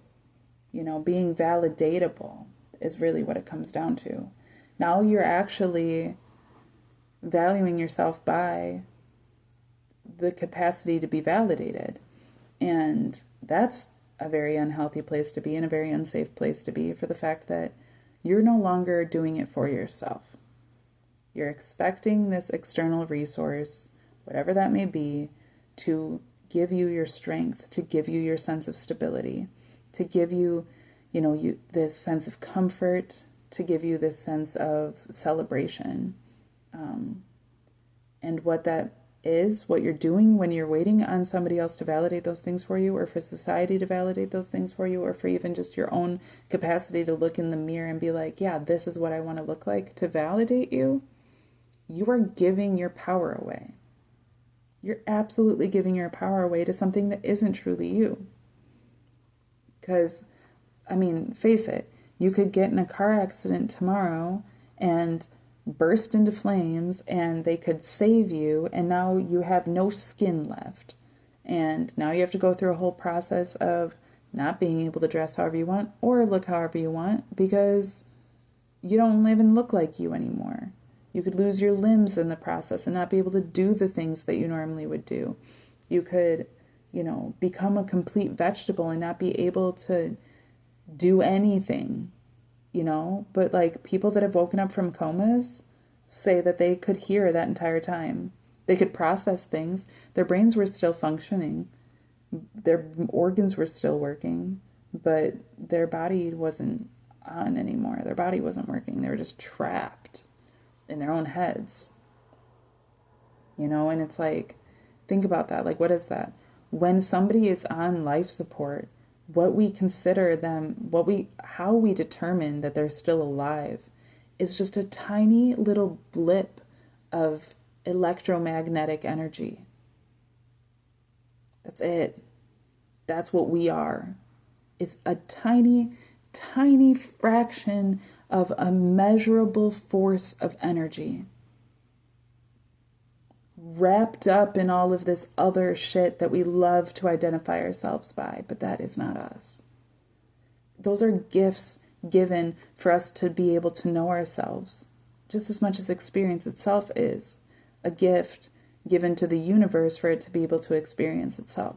you know, being validatable is really what it comes down to. Now you're actually valuing yourself by the capacity to be validated. And that's a very unhealthy place to be and a very unsafe place to be, for the fact that you're no longer doing it for yourself. You're expecting this external resource, whatever that may be, to give you your strength, to give you your sense of stability, to give you, you know, this sense of comfort, to give you this sense of celebration. And what that is, what you're doing when you're waiting on somebody else to validate those things for you, or for society to validate those things for you, or for even just your own capacity to look in the mirror and be like, yeah, this is what I want to look like, to validate you, you are giving your power away. You're absolutely giving your power away to something that isn't truly you. Because, I mean, face it, you could get in a car accident tomorrow and burst into flames, and they could save you, and now you have no skin left. And now you have to go through a whole process of not being able to dress however you want or look however you want, because you don't live and look like you anymore. You could lose your limbs in the process and not be able to do the things that you normally would do. You could, you know, become a complete vegetable and not be able to do anything, you know. But like, people that have woken up from comas say that they could hear that entire time. They could process things. Their brains were still functioning. Their organs were still working, but their body wasn't on anymore. Their body wasn't working. They were just trapped in their own heads, you know. And it's like, think about that. Like, what is that? When somebody is on life support, what we consider them, how we determine that they're still alive, is just a tiny little blip of electromagnetic energy. That's it. That's what we are. It's a tiny, tiny fraction of a measurable force of energy, wrapped up in all of this other shit that we love to identify ourselves by, but that is not us. Those are gifts given for us to be able to know ourselves, just as much as experience itself is a gift given to the universe for it to be able to experience itself.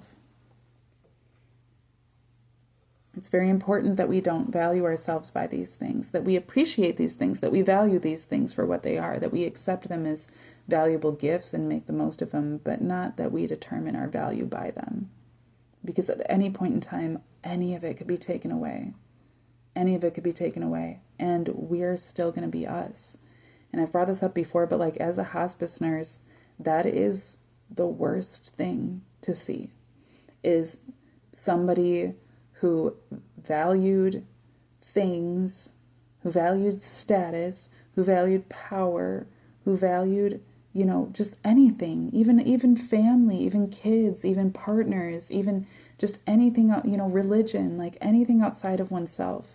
It's very important that we don't value ourselves by these things, that we appreciate these things, that we value these things for what they are, that we accept them as valuable gifts and make the most of them, but not that we determine our value by them. Because at any point in time, any of it could be taken away. Any of it could be taken away, and we're still going to be us. And I've brought this up before, but like as a hospice nurse, that is the worst thing to see, is somebody who valued things, who valued status, who valued power, who valued, you know, just anything, even family, even kids, even partners, even just anything, you know, religion, like anything outside of oneself.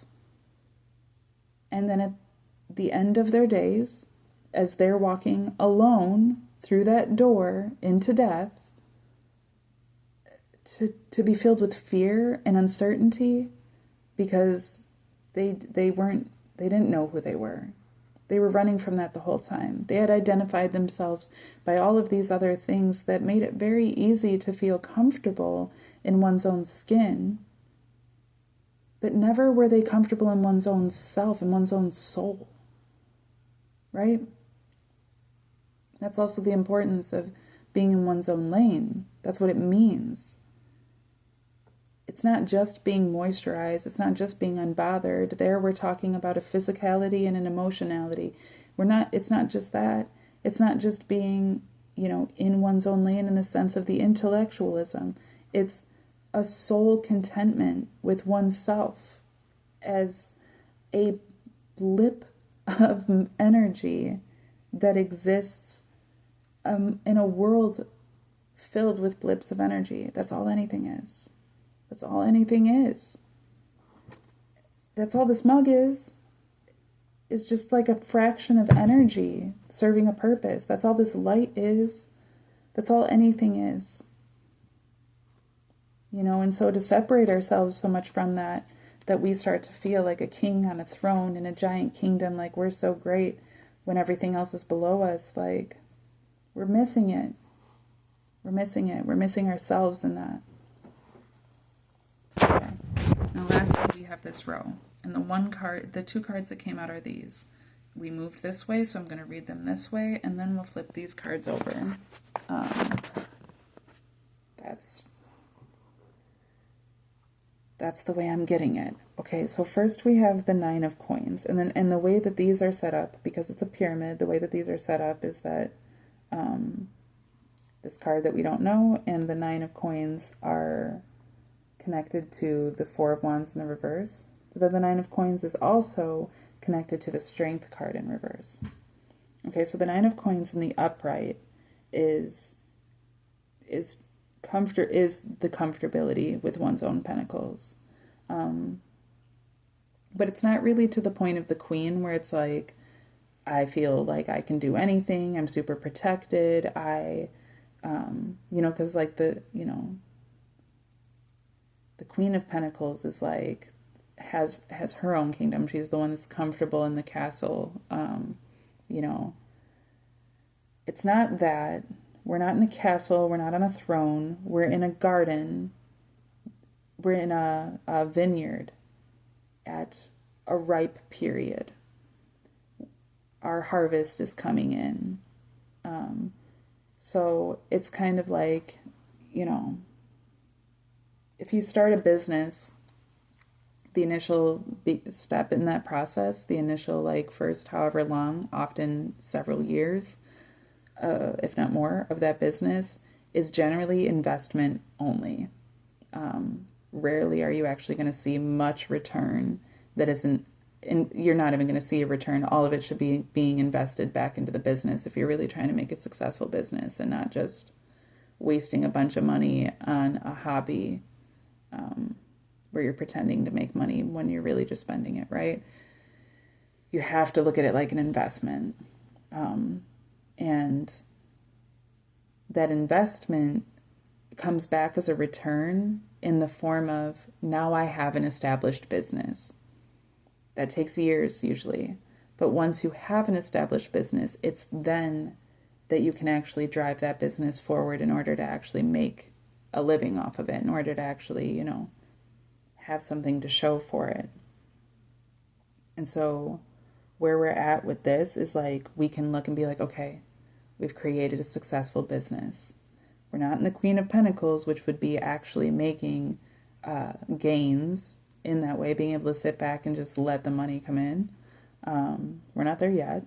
And then at the end of their days, as they're walking alone through that door into death, to be filled with fear and uncertainty because they didn't know who they were. They were running from that the whole time. They had identified themselves by all of these other things that made it very easy to feel comfortable in one's own skin, but never were they comfortable in one's own self, in one's own soul, right? That's also the importance of being in one's own lane. That's what it means. It's not just being moisturized. It's not just being unbothered. There we're talking about a physicality and an emotionality. It's not just that. It's not just being, you know, in one's own lane in the sense of the intellectualism. It's a soul contentment with oneself as a blip of energy that exists in a world filled with blips of energy. That's all anything is. That's all anything is. That's all this mug is. It's just like a fraction of energy serving a purpose. That's all this light is. That's all anything is. You know, and so to separate ourselves so much from that, that we start to feel like a king on a throne in a giant kingdom, like we're so great when everything else is below us, like we're missing it. We're missing it. We're missing ourselves in that. Okay. Now lastly, we have this row. And the two cards that came out are these. We moved this way, so I'm going to read them this way, and then we'll flip these cards over. That's the way I'm getting it. Okay, so first we have the 9 of coins. And the way that these are set up, because it's a pyramid, the way that these are set up is that this card that we don't know and the 9 of coins are connected to the 4 of wands in the reverse. But the 9 of coins is also connected to the strength card in reverse. Okay, so the 9 of coins in the upright is the comfortability with one's own pentacles. But it's not really to the point of the queen where it's like, I feel like I can do anything. I'm super protected. Because like the Queen of Pentacles is like, has her own kingdom. She's the one that's comfortable in the castle. It's not that. We're not in a castle. We're not on a throne. We're in a garden. We're in a vineyard at a ripe period. Our harvest is coming in. So it's kind of like, if you start a business, the initial step in that process, the initial first however long, often several years, if not more, of that business is generally investment only. Rarely are you actually going to see much return that isn't, and you're not even going to see a return. All of it should be being invested back into the business if you're really trying to make a successful business and not just wasting a bunch of money on a hobby where you're pretending to make money when you're really just spending it, right? You have to look at it like an investment. And that investment comes back as a return in the form of, now I have an established business. That takes years usually. But once you have an established business, it's then that you can actually drive that business forward in order to actually make a living off of it, in order to actually, have something to show for it. And so where we're at with this is we can look and be like, okay, we've created a successful business. We're not in the Queen of Pentacles, which would be actually making gains in that way, being able to sit back and just let the money come in. We're not there yet.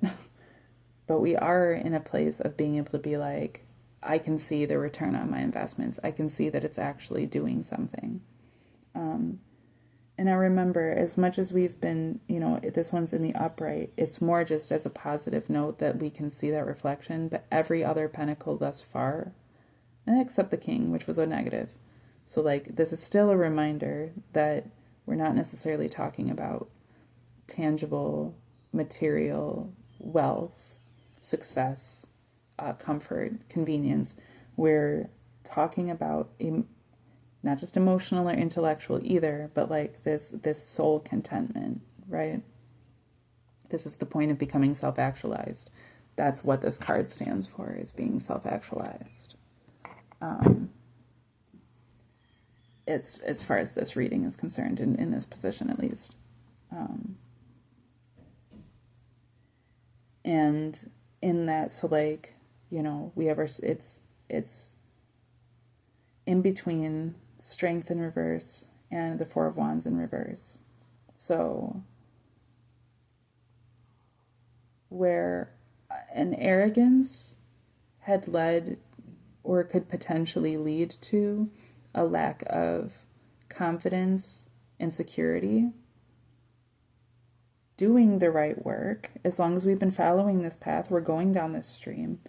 But we are in a place of being able to be like, I can see the return on my investments. I can see that it's actually doing something. And I remember, as much as we've been, this one's in the upright, it's more just as a positive note that we can see that reflection. But every other pentacle thus far, except the king, which was a negative. So, like, this is still a reminder that we're not necessarily talking about tangible, material, wealth, success, comfort, convenience. We're talking about not just emotional or intellectual either, but like this soul contentment, right? This is the point of becoming self-actualized. That's what this card stands for, is being self-actualized. It's as far as this reading is concerned, in this position at least. And in that, so like, we have it's in between Strength in reverse and the Four of Wands in reverse. So where an arrogance had led or could potentially lead to a lack of confidence and security, doing the right work, as long as we've been following this path, we're going down this stream.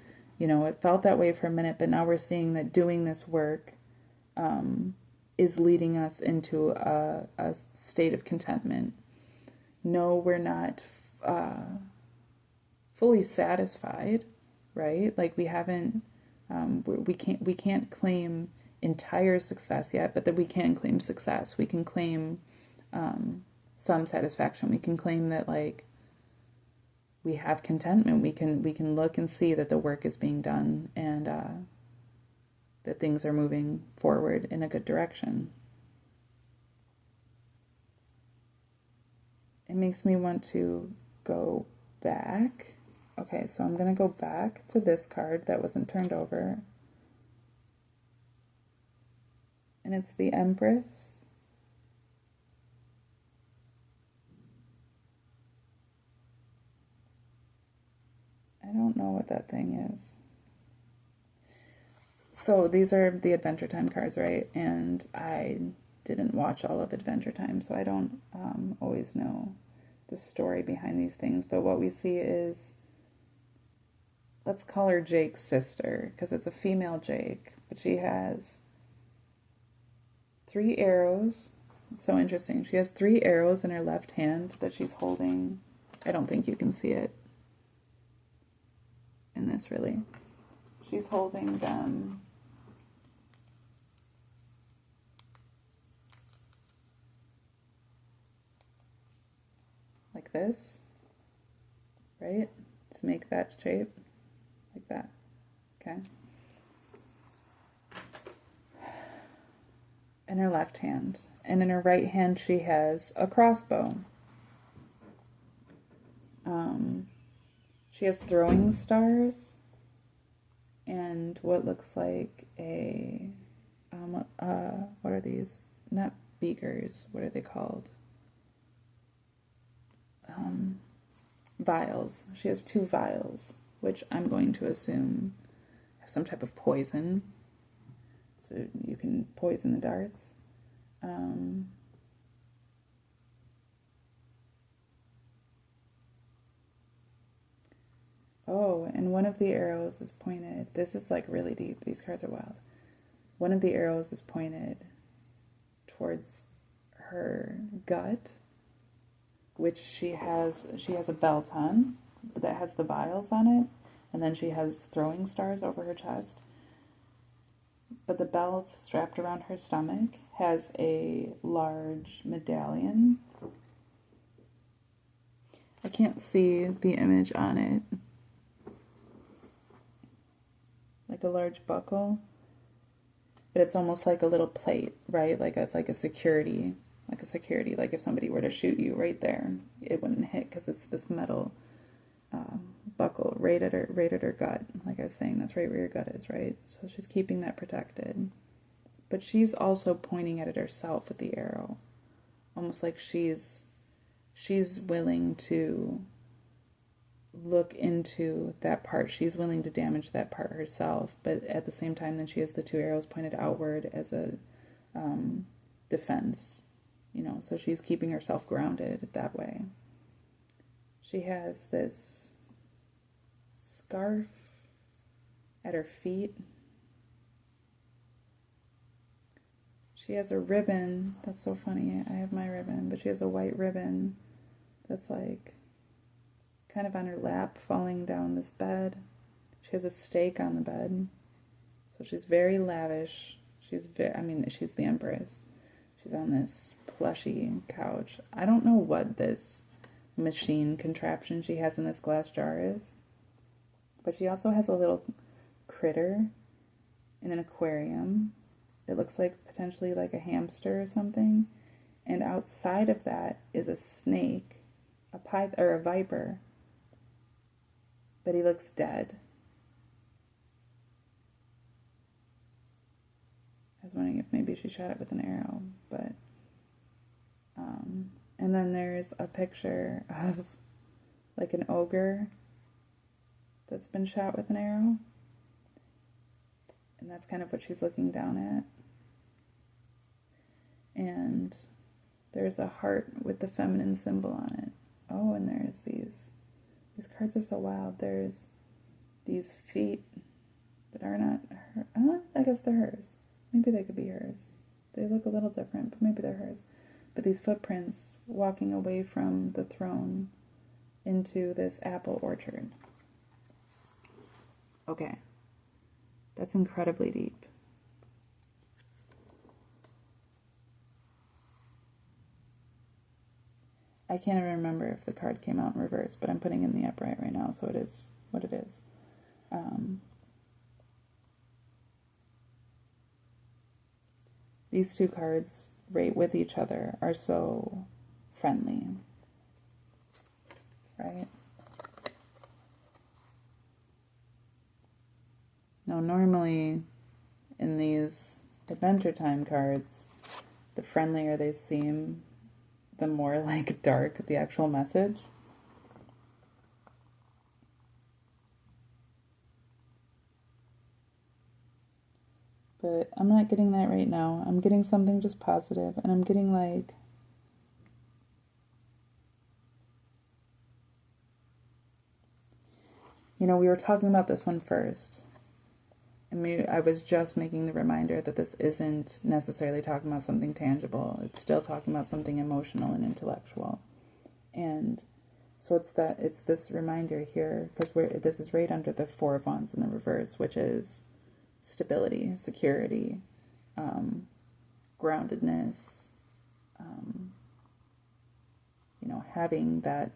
It felt that way for a minute, but now we're seeing that doing this work is leading us into a state of contentment. No, we're not fully satisfied, right? Like we haven't, we can't claim entire success yet, but that we can claim success. We can claim some satisfaction. We can claim that like we have contentment. We can look and see that the work is being done and that things are moving forward in a good direction. It makes me want to go back. Okay, so I'm going to go back to this card that wasn't turned over. And it's the Empress. I don't know what that thing is. So these are the Adventure Time cards, right? And I didn't watch all of Adventure Time, so I don't always know the story behind these things. But what we see is, let's call her Jake's sister, because it's a female Jake, but she has 3 arrows. It's so interesting. She has 3 arrows in her left hand that she's holding. I don't think you can see it in this, really. She's holding them like this, right? To make that shape, like that, okay? In her left hand. And in her right hand, she has a crossbow. She has throwing stars and what looks like a, what are these? Not beakers, what are they called? Vials. She has 2 vials, which I'm going to assume have some type of poison. So you can poison the darts. Oh, and one of the arrows is pointed. This is like really deep. These cards are wild. One of the arrows is pointed towards her gut, which she has a belt on that has the vials on it, and then she has throwing stars over her chest. But the belt strapped around her stomach has a large medallion. I can't see the image on it. Like a large buckle. But it's almost like a little plate, right? Like a security. Like if somebody were to shoot you right there, it wouldn't hit because it's this metal buckle right at her gut. Like I was saying, that's right where your gut is, right? So she's keeping that protected. But she's also pointing at it herself with the arrow. Almost like she's willing to look into that part. She's willing to damage that part herself, but at the same time, then she has the two arrows pointed outward as a defense, you know, so she's keeping herself grounded that way. She has this scarf at her feet. She has a ribbon. That's so funny. I have my ribbon, but she has a white ribbon that's like kind of on her lap, falling down this bed. She has a stake on the bed. So she's very lavish. She's the Empress. She's on this plushy couch. I don't know what this machine contraption she has in this glass jar is, but she also has a little critter in an aquarium. It looks like potentially like a hamster or something. And outside of that is a snake, a python or a viper. But he looks dead. I was wondering if maybe she shot it with an arrow, but and then there's a picture of like an ogre that's been shot with an arrow. And that's kind of what she's looking down at. And there's a heart with the feminine symbol on it. Oh, and there's these cards are so wild. There's these feet that are not her. I guess they're hers. Maybe they could be hers. They look a little different, but maybe they're hers. But these footprints walking away from the throne into this apple orchard. Okay. That's incredibly deep. I can't even remember if the card came out in reverse, but I'm putting in the upright right now, so it is what it is. These two cards, right with each other, are so friendly, right? Now, normally in these Adventure Time cards, the friendlier they seem, the more like dark the actual message. But I'm not getting that right now. I'm getting something just positive, and I'm getting like we were talking about this one first. I was just making the reminder that this isn't necessarily talking about something tangible. It's still talking about something emotional and intellectual. And so it's this reminder here, because this is right under the Four of Wands in the reverse, which is stability, security, groundedness, having that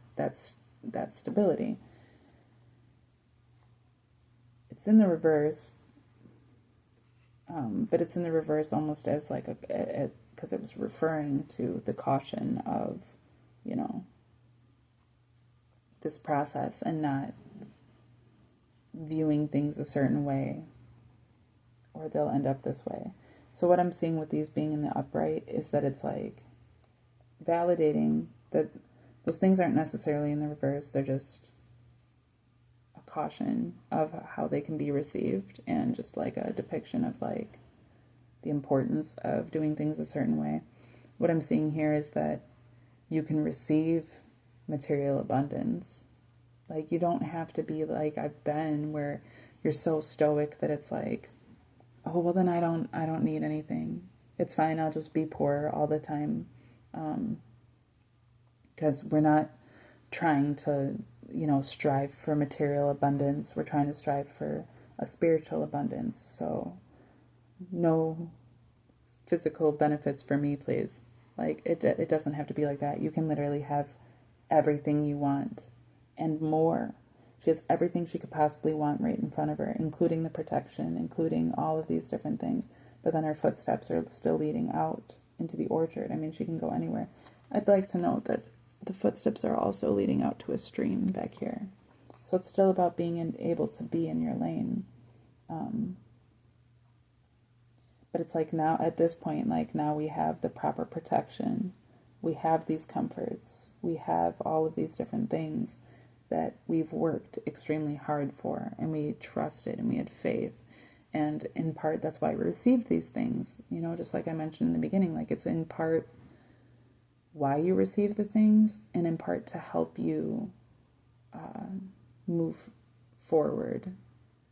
stability. It's in the reverse, but it's in the reverse almost as like because it was referring to the caution of, this process and not viewing things a certain way, or they'll end up this way. So what I'm seeing with these being in the upright is that it's like validating that those things aren't necessarily in the reverse. They're just a caution of how they can be received, and just like a depiction of like the importance of doing things a certain way. What I'm seeing here is that you can receive material abundance. Like, you don't have to be like I've been, where you're so stoic that it's like, oh, well then I don't need anything. It's fine, I'll just be poor all the time. Because we're not trying to, strive for material abundance. We're trying to strive for a spiritual abundance. So no physical benefits for me, please. Like, it doesn't have to be like that. You can literally have everything you want and more. She has everything she could possibly want right in front of her, including the protection, including all of these different things. But then her footsteps are still leading out into the orchard. I mean, she can go anywhere. I'd like to note that the footsteps are also leading out to a stream back here. So it's still about being able to be in your lane. But it's like now, at this point, like now we have the proper protection. We have these comforts. We have all of these different things. that we've worked extremely hard for, and we trusted and we had faith. And in part, that's why we received these things. You know, just like I mentioned in the beginning, like it's in part why you receive the things, and in part to help you move forward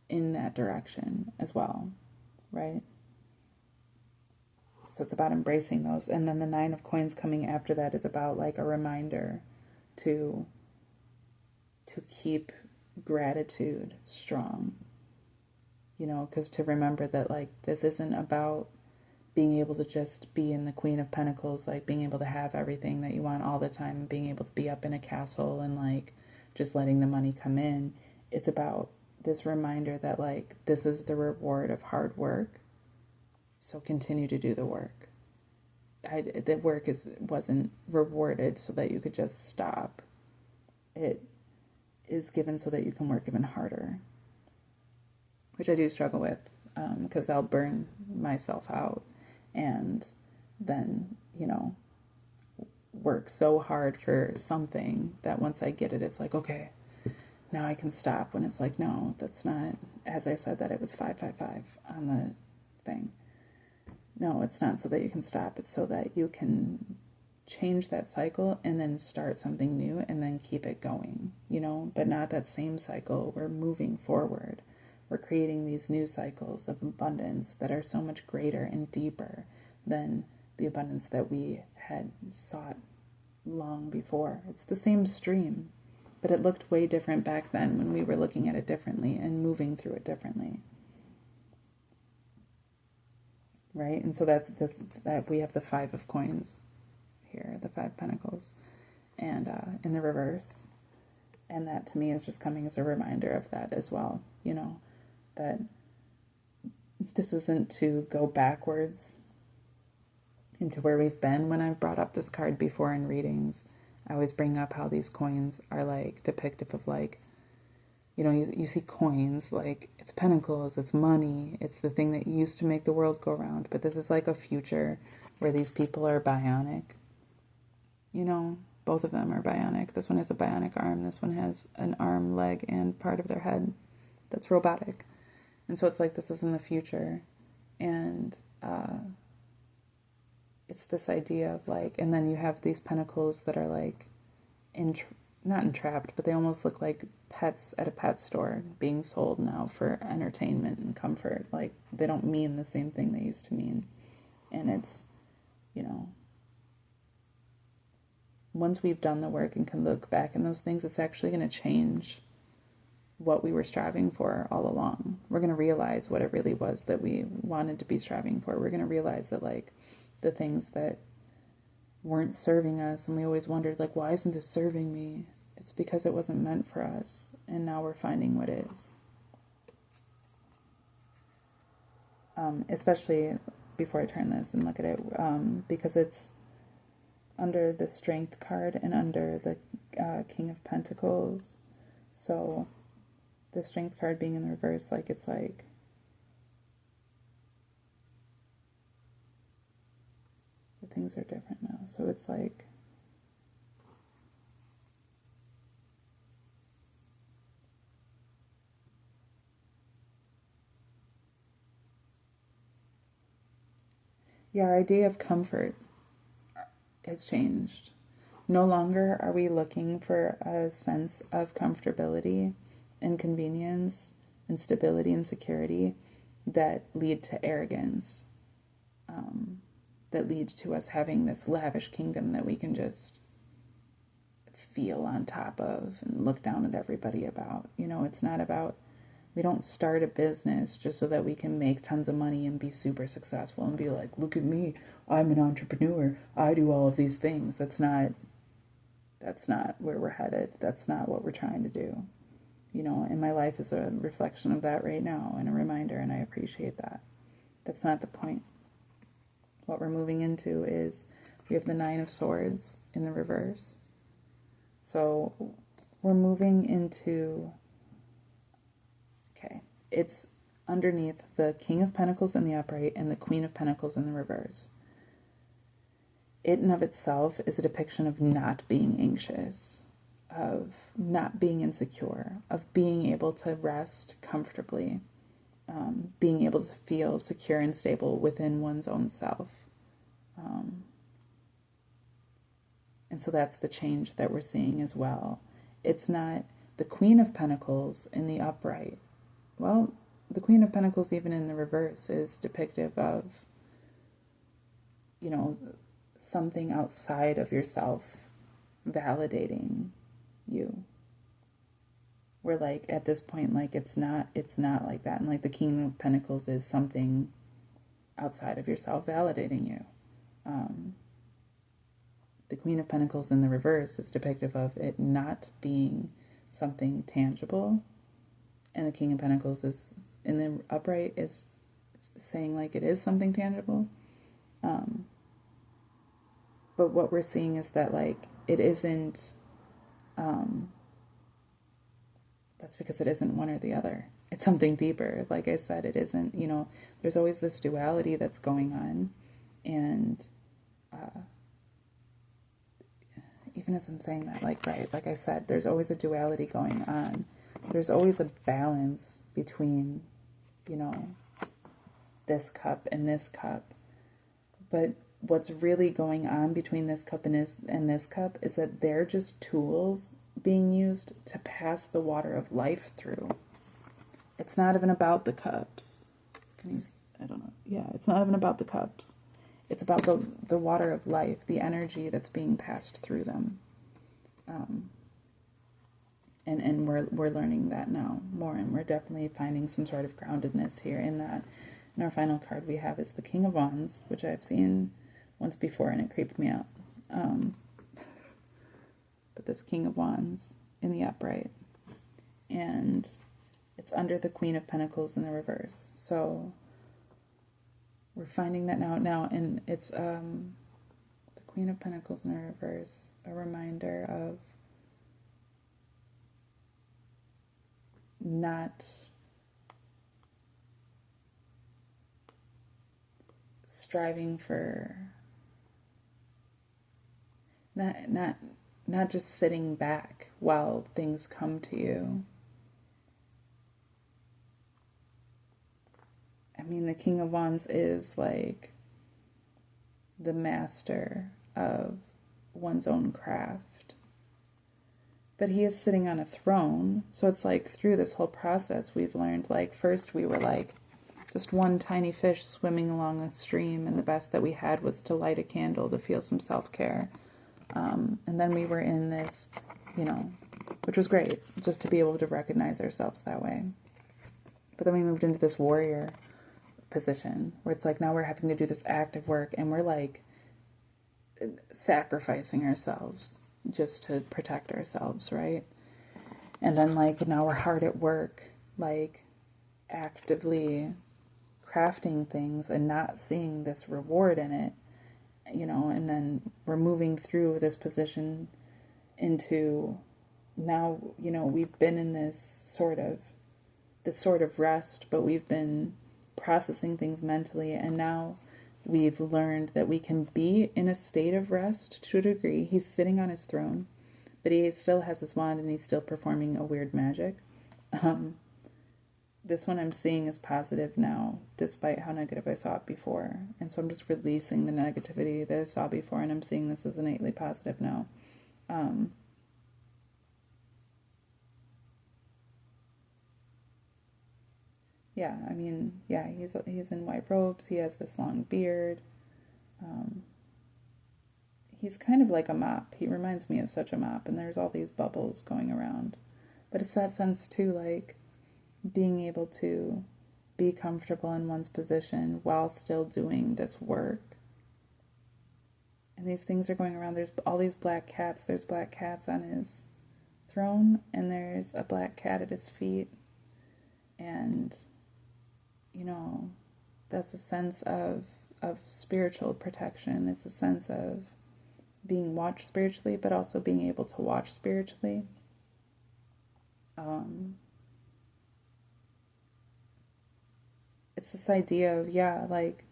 in that direction as well, right? So it's about embracing those. And then the 9 of coins coming after that is about like a reminder to keep gratitude strong, you know, because to remember that like this isn't about being able to just be in the Queen of Pentacles, like being able to have everything that you want all the time and being able to be up in a castle and like just letting the money come in. It's about this reminder that like this is the reward of hard work. So continue to do the work. The work wasn't rewarded so that you could just stop. It is given so that you can work even harder, which I do struggle with, because I'll burn myself out and then, you know, work so hard for something that once I get it, it's like, okay, now I can stop. When it's like, no, that's not, as I said that it was 555 on the thing. No, it's not so that you can stop. It's so that you can change that cycle and then start something new and then keep it going, you know, but not that same cycle. We're moving forward. We're creating these new cycles of abundance that are so much greater and deeper than the abundance that we had sought long before. It's the same stream, but it looked way different back then when we were looking at it differently and moving through it differently. Right? And so that we have the 5 of coins here, the 5 pentacles, and in the reverse. And that to me is just coming as a reminder of that as well, you know, that this isn't to go backwards into where we've been. When I've brought up this card before in readings, I always bring up how these coins are like depictive of like, you know, you see coins, like it's pentacles, it's money, it's the thing that used to make the world go round. But this is like a future where these people are bionic. You know, both of them are bionic. This one has a bionic arm. This one has an arm, leg, and part of their head that's robotic. And so it's like this is in the future. And it's this idea of like, and then you have these pentacles that are like, not entrapped, but they almost look like pets at a pet store being sold now for entertainment and comfort. Like they don't mean the same thing they used to mean. And it's, you know, once we've done the work and can look back in those things, it's actually going to change what we were striving for all along. We're going to realize what it really was that we wanted to be striving for. We're going to realize that like the things that weren't serving us, and we always wondered like, why isn't this serving me? It's because it wasn't meant for us, and now we're finding what is. Especially before I turn this and look at it, because it's under the Strength card and under the King of Pentacles. So the Strength card being in the reverse, like it's like the things are different now. So it's like our idea of comfort has changed. No longer are we looking for a sense of comfortability and convenience and stability and security that lead to arrogance, that lead to us having this lavish kingdom that we can just feel on top of and look down at everybody about. You know, it's not about, we don't start a business just so that we can make tons of money and be super successful and be like, look at me, I'm an entrepreneur, I do all of these things. That's not where we're headed. That's not what we're trying to do. You know, and my life is a reflection of that right now and a reminder, and I appreciate that. That's not the point. What we're moving into is we have the 9 of Swords in the reverse. So we're moving into, okay, it's underneath the King of Pentacles in the upright and the Queen of Pentacles in the reverse. It in of itself is a depiction of not being anxious, of not being insecure, of being able to rest comfortably, being able to feel secure and stable within one's own self. And so that's the change that we're seeing as well. It's not the Queen of Pentacles in the upright. Well, the Queen of Pentacles, even in the reverse, is depictive of, you know, something outside of yourself validating you. We're like, at this point, like, it's not like that. And like the King of Pentacles is something outside of yourself validating you. The Queen of Pentacles in the reverse is depictive of it not being something tangible. And the King of Pentacles is in the upright is saying like it is something tangible. But what we're seeing is that like it isn't, that's because it isn't one or the other. It's something deeper. Like I said, it isn't, you know, there's always this duality that's going on. And even as I'm saying that, like, right, like I said, there's always a duality going on. There's always a balance between, you know, this cup and this cup. But what's really going on between this cup and this cup is that they're just tools being used to pass the water of life through. It's not even about the cups. I don't know. Yeah, it's not even about the cups. It's about the water of life, the energy that's being passed through them. And we're learning that now more, and we're definitely finding some sort of groundedness here in that. And our final card we have is the King of Wands, which I've seen once before, and it creeped me out. But this King of Wands in the upright, and it's under the Queen of Pentacles in the reverse. So we're finding that now, and it's the Queen of Pentacles in the reverse, a reminder of not striving for, not just sitting back while things come to you. I mean, the King of Wands is like the master of one's own craft. But he is sitting on a throne. So it's like through this whole process, we've learned, like, first we were like just one tiny fish swimming along a stream, and the best that we had was to light a candle to feel some self-care. And then we were in this, you know, which was great, just to be able to recognize ourselves that way. But then we moved into this warrior position where it's like now we're having to do this active work, and we're like sacrificing ourselves just to protect ourselves, right? And then like now we're hard at work, like actively crafting things and not seeing this reward in it, you know. And then we're moving through this position into now, you know, we've been in this sort of rest, but we've been processing things mentally, and now we've learned that we can be in a state of rest to a degree. He's sitting on his throne, but he still has his wand and he's still performing a weird magic. This one I'm seeing is positive now, despite how negative I saw it before. And so I'm just releasing the negativity that I saw before, and I'm seeing this as innately positive now. Yeah, I mean, yeah, he's in white robes. He has this long beard. He's kind of like a mop. He reminds me of such a mop, and there's all these bubbles going around. But it's that sense too, like being able to be comfortable in one's position while still doing this work. And these things are going around. There's all these black cats. There's black cats on his throne, and there's a black cat at his feet. And you know, that's a sense of spiritual protection. It's a sense of being watched spiritually, but also being able to watch spiritually. It's this idea of, yeah, like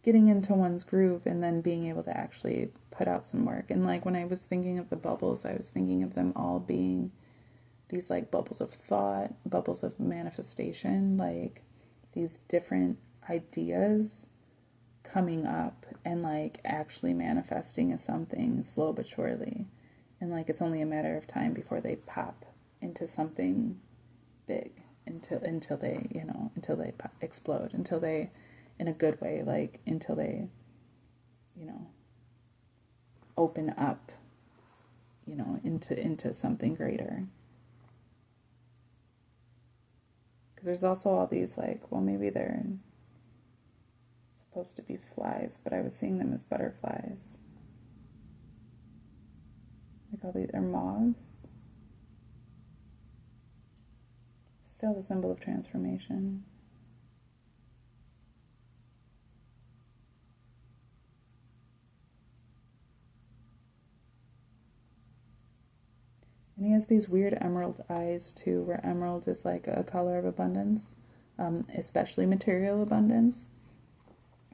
getting into one's groove and then being able to actually put out some work. And like when I was thinking of the bubbles, I was thinking of them all being these like bubbles of thought, bubbles of manifestation, like these different ideas coming up and like actually manifesting as something slow but surely. And like it's only a matter of time before they pop into something big, until they, you know, until they explode, until they, in a good way, like until they, you know, open up, you know, into something greater. Because there's also all these like, well, maybe they're supposed to be flies, but I was seeing them as butterflies. Like all these are moths. Still the symbol of transformation. And he has these weird emerald eyes too, where emerald is like a color of abundance, especially material abundance.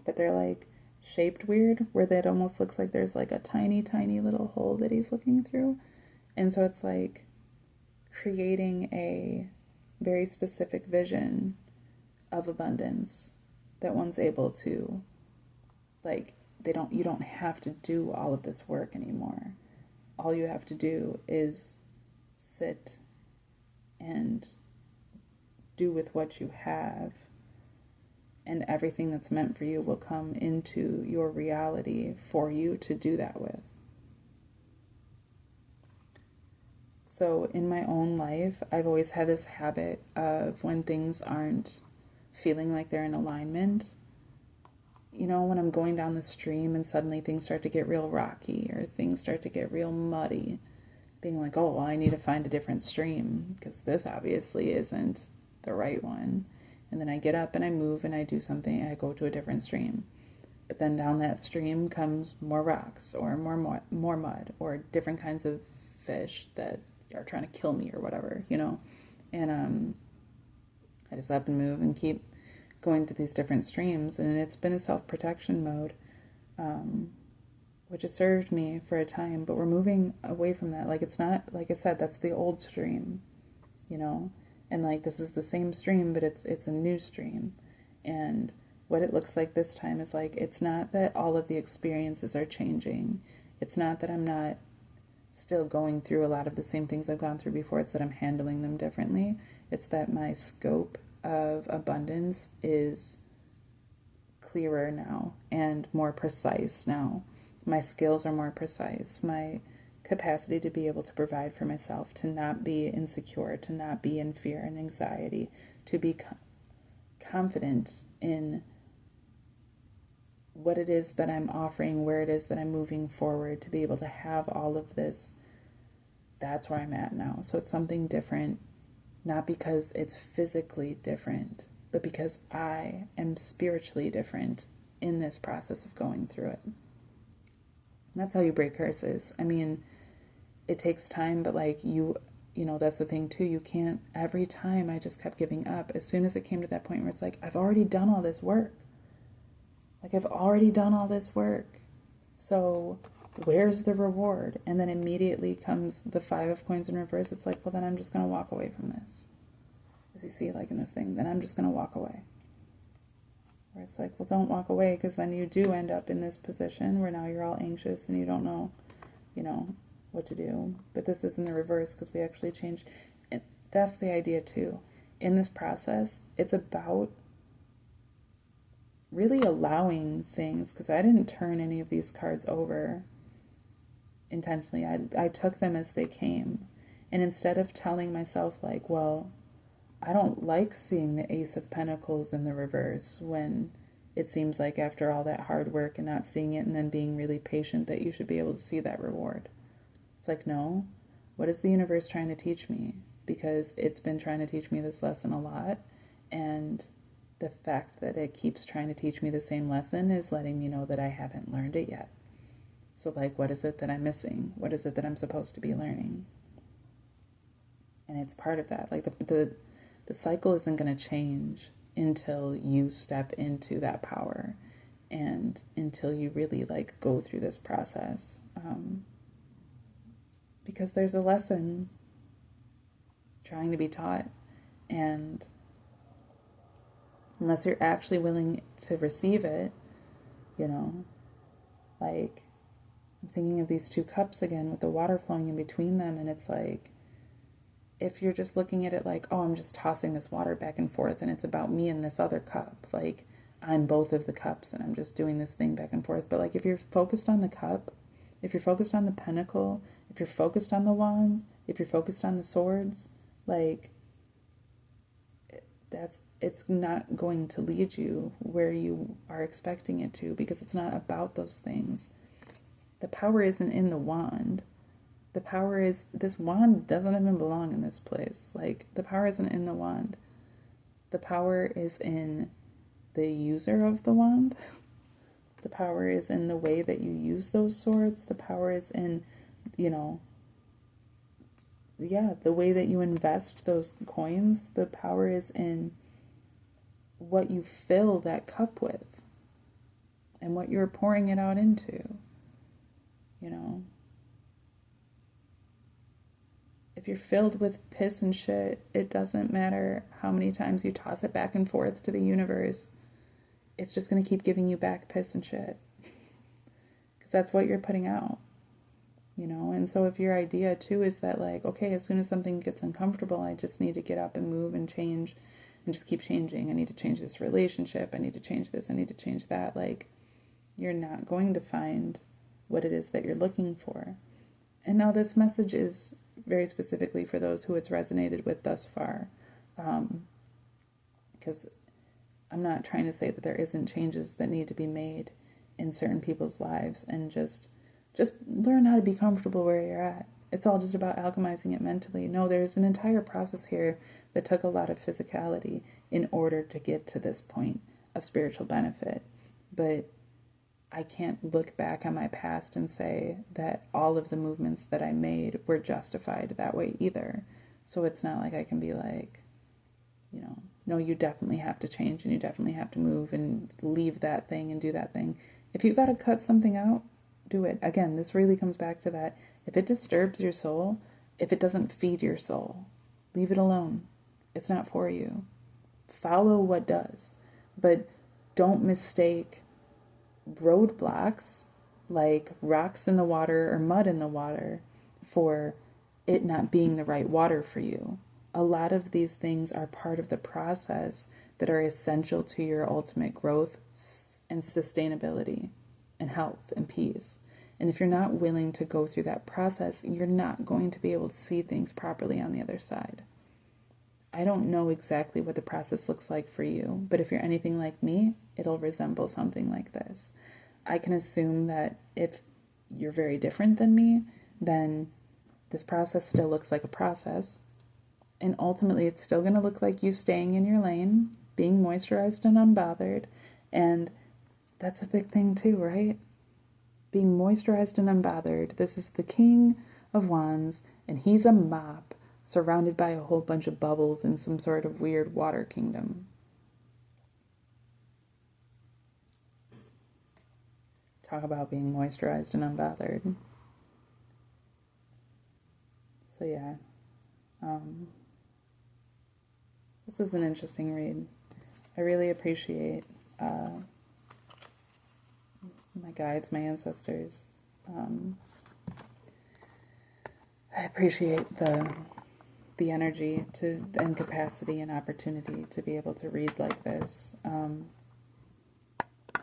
But they're like shaped weird, where that almost looks like there's like a tiny, tiny little hole that he's looking through. And so it's like creating a very specific vision of abundance that one's able to, like, you don't have to do all of this work anymore. All you have to do is sit and do with what you have, and everything that's meant for you will come into your reality for you to do that with. So in my own life, I've always had this habit of when things aren't feeling like they're in alignment, you know, when I'm going down the stream and suddenly things start to get real rocky or things start to get real muddy, being like, oh, well, I need to find a different stream because this obviously isn't the right one. And then I get up and I move and I do something, I go to a different stream. But then down that stream comes more rocks or more mud or different kinds of fish that are trying to kill me or whatever, you know. And I just up and move and keep going to these different streams. And it's been a self-protection mode, which has served me for a time. But we're moving away from that. Like, it's not, like I said, that's the old stream, you know. And like this is the same stream, but it's a new stream. And what it looks like this time is like, it's not that all of the experiences are changing. It's not that I'm not still going through a lot of the same things I've gone through before. It's that I'm handling them differently. It's that my scope of abundance is clearer now and more precise now. My skills are more precise. My capacity to be able to provide for myself, to not be insecure, to not be in fear and anxiety, to be confident in what it is that I'm offering, where it is that I'm moving forward, to be able to have all of this. That's where I'm at now. So it's something different, not because it's physically different, but because I am spiritually different in this process of going through it. And that's how you break curses. I mean, it takes time, but like you know, that's the thing too. You can't, every time I just kept giving up. As soon as it came to that point where it's like, I've already done all this work. Like, I've already done all this work. So where's the reward? And then immediately comes the 5 of coins in reverse. It's like, well, then I'm just going to walk away from this. As you see, like in this thing, then I'm just going to walk away. Where it's like, well, don't walk away, because then you do end up in this position where now you're all anxious and you don't know, you know, what to do. But this is in the reverse because we actually changed. And that's the idea too. In this process, it's about really allowing things, because I didn't turn any of these cards over intentionally. I took them as they came. And instead of telling myself like, well, I don't like seeing the Ace of Pentacles in the reverse when it seems like after all that hard work and not seeing it and then being really patient that you should be able to see that reward. It's like, no, what is the universe trying to teach me? Because it's been trying to teach me this lesson a lot, and the fact that it keeps trying to teach me the same lesson is letting me know that I haven't learned it yet. So like, what is it that I'm missing? What is it that I'm supposed to be learning? And it's part of that. Like the cycle isn't going to change until you step into that power, and until you really like go through this process, because there's a lesson trying to be taught, and unless you're actually willing to receive it, you know, like I'm thinking of these 2 cups again with the water flowing in between them, and it's like, if you're just looking at it like, oh, I'm just tossing this water back and forth and it's about me and this other cup, like I'm both of the cups and I'm just doing this thing back and forth. But like if you're focused on the cup, if you're focused on the pentacle, if you're focused on the wands, if you're focused on the swords, like it's not going to lead you where you are expecting it to, because it's not about those things. The power isn't in the wand. The power is, this wand doesn't even belong in this place. Like, the power isn't in the wand. The power is in the user of the wand. The power is in the way that you use those swords. The power is in, you know, yeah, the way that you invest those coins. The power is in what you fill that cup with and what you're pouring it out into, you know. If you're filled with piss and shit, it doesn't matter how many times you toss it back and forth to the universe. It's just going to keep giving you back piss and shit. Because that's what you're putting out, you know? And so if your idea, too, is that, like, okay, as soon as something gets uncomfortable, I just need to get up and move and change and just keep changing. I need to change this relationship. I need to change this. I need to change that. Like, you're not going to find what it is that you're looking for. And now this message is very specifically for those who it's resonated with thus far, because I'm not trying to say that there isn't changes that need to be made in certain people's lives, and just learn how to be comfortable where you're at. It's all just about alchemizing it mentally. No, there's an entire process here that took a lot of physicality in order to get to this point of spiritual benefit. But I can't look back on my past and say that all of the movements that I made were justified that way either. So it's not like I can be like, you know, no, you definitely have to change and you definitely have to move and leave that thing and do that thing. If you got to cut something out, do it. Again, this really comes back to that. If it disturbs your soul, if it doesn't feed your soul, leave it alone. It's not for you. Follow what does. But don't mistake roadblocks like rocks in the water or mud in the water for it not being the right water for you. A lot of these things are part of the process that are essential to your ultimate growth and sustainability and health and peace. And if you're not willing to go through that process, you're not going to be able to see things properly on the other side. I don't know exactly what the process looks like for you, but if you're anything like me, it'll resemble something like this. I can assume that if you're very different than me, then this process still looks like a process. And ultimately, it's still going to look like you staying in your lane, being moisturized and unbothered. And that's a big thing too, right? Being moisturized and unbothered. This is the King of Wands, and he's a mop surrounded by a whole bunch of bubbles in some sort of weird water kingdom. Talk about being moisturized and unbothered. So yeah, this was an interesting read. I really appreciate my guides, my ancestors. I appreciate the energy and capacity and opportunity to be able to read like this. I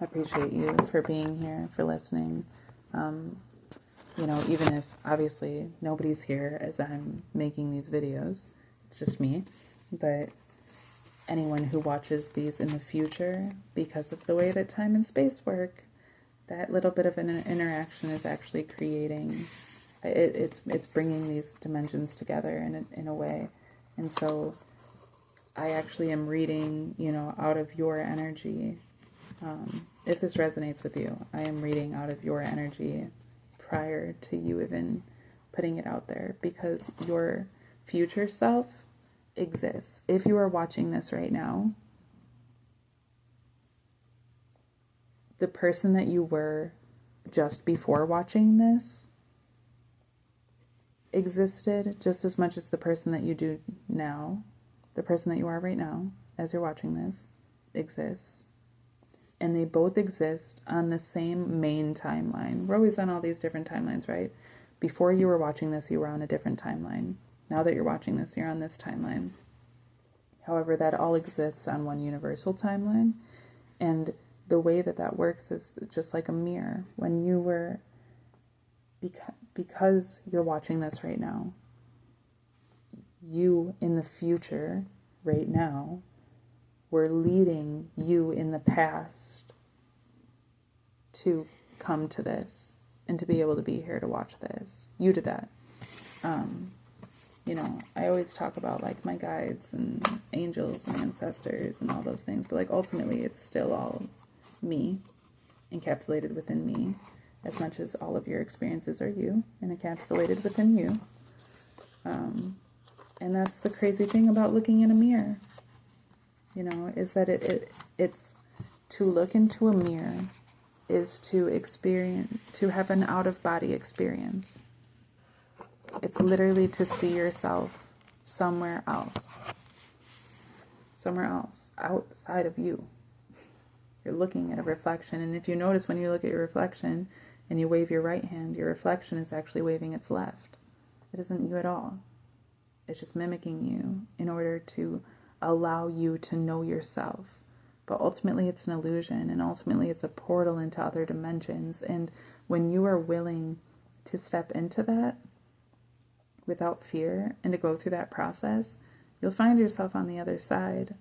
appreciate you for being here, for listening. You know, even if obviously nobody's here as I'm making these videos, it's just me. But anyone who watches these in the future, because of the way that time and space work, that little bit of an interaction is actually creating, it's bringing these dimensions together in a way. And so I actually am reading, you know, out of your energy. If this resonates with you, I am reading out of your energy prior to you even putting it out there, because your future self exists. If you are watching this right now, the person that you were just before watching this existed just as much as the person that you do now, the person that you are right now, as you're watching this, exists. And they both exist on the same main timeline. We're always on all these different timelines, right? Before you were watching this, you were on a different timeline. Now that you're watching this, you're on this timeline. However, that all exists on one universal timeline. And the way that that works is just like a mirror. When you were, because you're watching this right now, you in the future, right now, were leading you in the past to come to this and to be able to be here to watch this. You did that. You know, I always talk about like my guides and angels and ancestors and all those things, but like ultimately it's still all me, encapsulated within me, as much as all of your experiences are you and encapsulated within you. And that's the crazy thing about looking in a mirror, you know, is that it's to look into a mirror is to experience, to have an out-of-body experience. It's literally to see yourself somewhere else, outside of you. You're looking at a reflection, and if you notice when you look at your reflection and you wave your right hand, your reflection is actually waving its left. It isn't you at all. It's just mimicking you in order to allow you to know yourself. But ultimately it's an illusion, and ultimately it's a portal into other dimensions. And when you are willing to step into that without fear and to go through that process, you'll find yourself on the other side,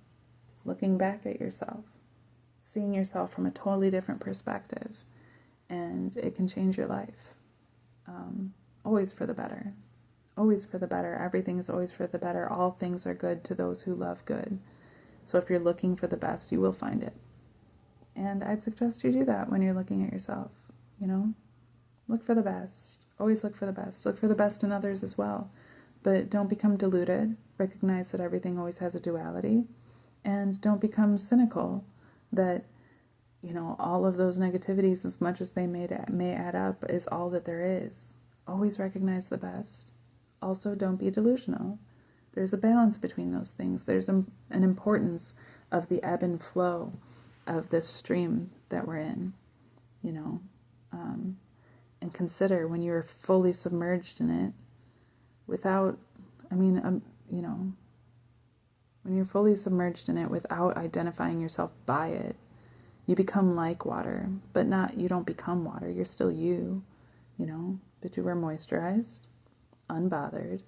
looking back at yourself, seeing yourself from a totally different perspective, and it can change your life. Always for the better. Always for the better. Everything is always for the better. All things are good to those who love good. So if you're looking for the best, you will find it. And I'd suggest you do that when you're looking at yourself, you know? Look for the best. Always look for the best. Look for the best in others as well. But don't become deluded. Recognize that everything always has a duality. And don't become cynical that, you know, all of those negativities, as much as they may add up, is all that there is. Always recognize the best. Also, don't be delusional. There's a balance between those things. There's an importance of the ebb and flow of this stream that we're in, you know. And consider when you're fully submerged in it without, you know, when you're fully submerged in it without identifying yourself by it, you become like water, but you don't become water. You're still you, you know, but you are moisturized, unbothered,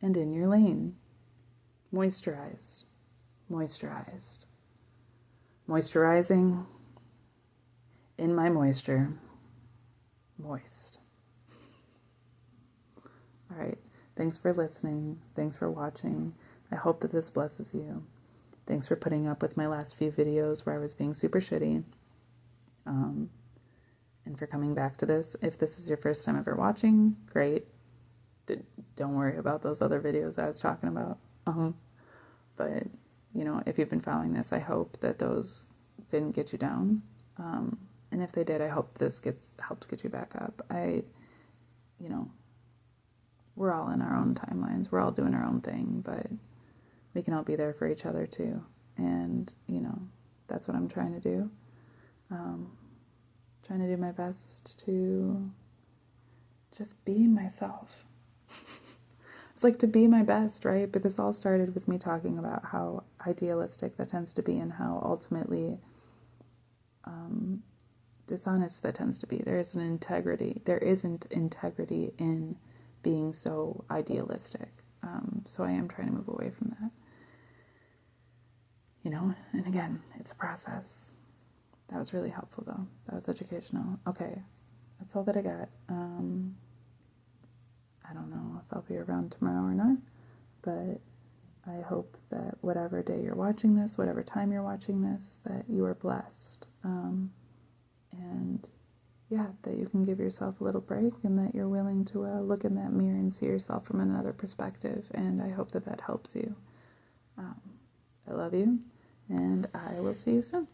and in your lane. Moisturized, moisturized, moisturizing, in my moisture, moist. All right. Thanks for listening. Thanks for watching. I hope that this blesses you. Thanks for putting up with my last few videos where I was being super shitty. And for coming back to this. If this is your first time ever watching, great. Don't worry about those other videos I was talking about. But, you know, if you've been following this, I hope that those didn't get you down. And if they did, I hope this helps get you back up. You know, we're all in our own timelines. We're all doing our own thing, but we can all be there for each other too. And, you know, that's what I'm trying to do. Trying to do my best to just be myself. It's like to be my best, right? But this all started with me talking about how idealistic that tends to be and how ultimately dishonest that tends to be. There isn't integrity in being so idealistic. So I am trying to move away from that. You know, and again, it's a process. That was really helpful though. That was educational. Okay, that's all that I got. I don't know if I'll be around tomorrow or not, but I hope that whatever day you're watching this, whatever time you're watching this, that you are blessed. And yeah, that you can give yourself a little break and that you're willing to look in that mirror and see yourself from another perspective. And I hope that helps you. I love you, and I will see you soon.